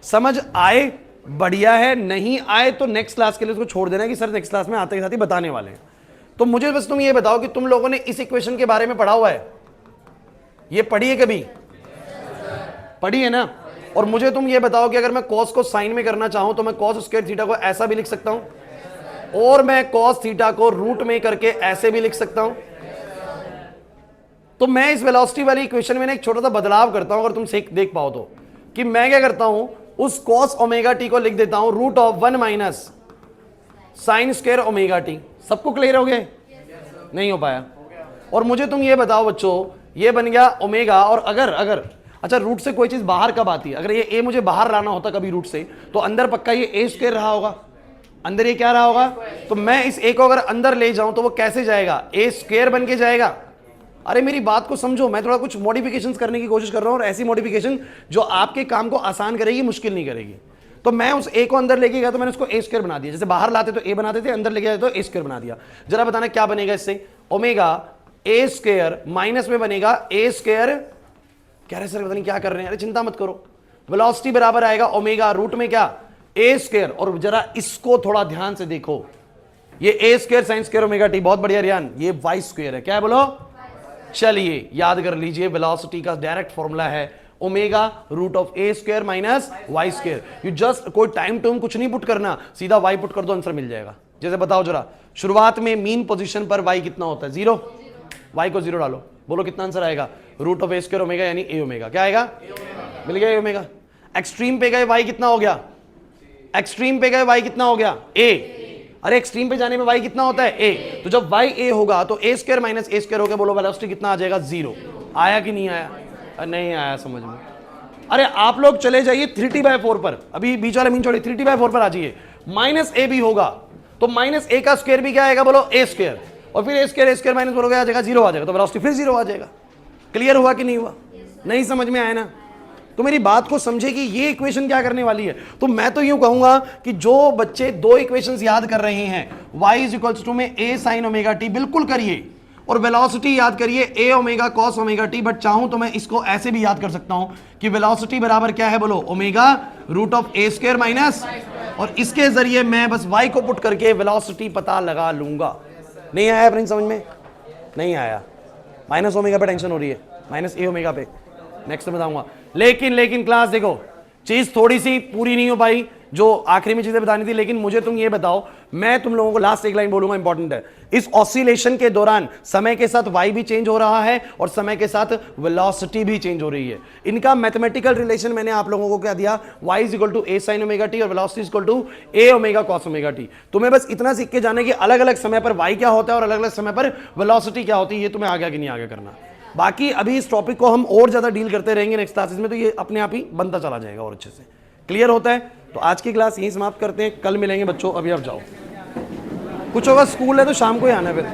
समझ आए बढ़िया है, नहीं आए तो नेक्स्ट क्लास के लिए उसको छोड़ देना कि सर नेक्स्ट क्लास में आते के साथ ही बताने वाले हैं। तो मुझे बस तुम ये बताओ कि तुम लोगों ने इस इक्वेशन के बारे में पढ़ा हुआ है, ये पढ़ी है कभी? पढ़ी है ना? और मुझे तुम ये बताओ कि अगर मैं cos को sin में करना चाहूं तो मैं cos² थीटा को ऐसा भी लिख सकता हूं, और मैं cos थीटा को रूट में करके ऐसे भी लिख सकता हूं। तो मैं इस वेलोसिटी वाली इक्वेशन में एक छोटा सा बदलाव करता हूं, अगर तुम देख पाओ तो, कि मैं क्या करता हूं, उस cos ओमेगा टी को लिख देता हूं √1 - sin² ओमेगा टी। सबको क्लियर हो गए? नहीं हो पाया? और मुझे तुम ये बताओ बच्चों, ये बन गया ओमेगा, और अगर अच्छा, रूट से कोई चीज बाहर कब आती है? अगर ये ए मुझे बाहर लाना होता कभी रूट से, तो अंदर पक्का ये ए स्क्वायर रहा होगा, अंदर ये क्या रहा होगा? तो मैं इस ए को अगर अंदर ले जाऊं तो वो कैसे जाएगा? ए स्क्वायर बन के जाएगा। अरे मेरी बात को समझो, मैं थोड़ा कुछ मॉडिफिकेशंस करने की कोशिश कर रहा हूं, और ऐसी मॉडिफिकेशन जो आपके काम को आसान करेगी, मुश्किल नहीं करेगी। तो मैं उस ए को अंदर लेके गया तो मैंने उसको ए स्क्वायर बना दिया। जैसे बाहर लाते तो ए बनाते थे, अंदर लेके जाते तो ए स्क्वायर बना दिया। जरा बताना क्या बनेगा इससे? ओमेगा ए स्क्वायर माइनस में बनेगा ए स्क्वायर, कह रहे सर पता नहीं क्या कर रहे हैं। अरे चिंता मत करो, वेलोसिटी बराबर आएगा ओमेगा रूट में क्या? A square. और जरा इसको थोड़ा ध्यान से देखो, ये A square sine square omega T, बहुत बढ़िया रियान, ये वाई स्क्वायर है। क्या है बोलो? चलिए याद कर लीजिए, वेलोसिटी का डायरेक्ट फॉर्मूला है omega root of a square minus y square. You just कोई टाइम टर्म कुछ नहीं पुट करना, सीधा वाई पुट कर दो, आंसर मिल जाएगा। जैसे बताओ जरा, शुरुआत में मीन पोजीशन पर वाई कितना होता है? 0। वाई को 0 डालो, बोलो कितना आंसर आएगा? Root of a square omega यानी ए ओमेगा। क्या आएगा? मिल गया ए ओमेगा। एक्सट्रीम पे गए वाई कितना हो गया? एक्सट्रीम पे गए वाई कितना हो गया? ए। अरे एक्सट्रीम पे जाने में वाई कितना होता है? ए। तो जब वाई ए होगा तो ए स्क्वायर माइनस ए स्क्वायर हो गया, बोलो वेलोसिटी कितना आ जाएगा? 0। आया कि नहीं आया? नहीं आया समझ में? अरे आप लोग चले जाइए 3t/4 पर, अभी बीच वाला मीन छोड़िए, 3t/4 पर आ जाइए। माइनस ए भी होगा तो माइनस ए का स्क्वायर भी क्या आएगा? बोलो ए स्क्वायर। और फिर ए स्क्वायर माइनस बोलोगे आ जाएगा 0 आ जाएगा, तो वेलोसिटी फिर 0 आ जाएगा। क्लियर हुआ कि नहीं हुआ? नहीं समझ में आया ना? तो मेरी बात को समझे कि ये इक्वेशन क्या करने वाली है। तो मैं तो यूं कहूंगा कि जो बच्चे दो इक्वेशंस याद कर रहे हैं, y इज इक्वल्स टू में a sin ओमेगा टी, बिल्कुल करिए। और वेलोसिटी याद करिए a omega cos omega t. But चाहूं तो मैं इसको ऐसे भी याद कर सकता हूं कि वेलोसिटी बराबर क्या है? बोलो omega root of a square minus, और इसके जरिए मैं बस y को पुट करके वेलोसिटी पता लगा लूंगा। नहीं आया फ्रेंड समझ में? नहीं आया? माइनस ओमेगा पे टेंशन हो रही है, माइनस ए ओमेगा पे नेक्स्ट में बताऊंगा। लेकिन क्लास देखो, चीज थोड़ी सी पूरी नहीं हो पाई, जो आखिरी में चीजें बतानी थी। लेकिन मुझे तुम ये बताओ, मैं तुम लोगों को लास्ट एक लाइन बोलूंगा, इंपॉर्टेंट है। इस ऑसिलेशन के दौरान समय के साथ y भी चेंज हो रहा है और समय के साथ वेलोसिटी भी चेंज हो रही है। इनका मैथमेटिकल रिलेशन मैंने आप लोगों को क्या दिया? y is equal to a sin omega T और velocity is equal to a omega cos omega T. तुम्हें बस इतना सीख के जाने कि अलग अलग समय पर y क्या होता है और अलग अलग समय पर वेलोसिटी क्या होती है। ये तुम्हें आगे कि नहीं आगे करना। बाकी अभी इस टॉपिक को हम और ज्यादा डील करते रहेंगे नेक्स्ट क्लासेस में, तो ये अपने आप ही बनता चला जाएगा और अच्छे से। क्लियर होता है? तो आज की क्लास यहीं समाप्त करते हैं, कल मिलेंगे बच्चों। अभी आप जाओ, कुछ होगा स्कूल है तो शाम को ही आना है फिर।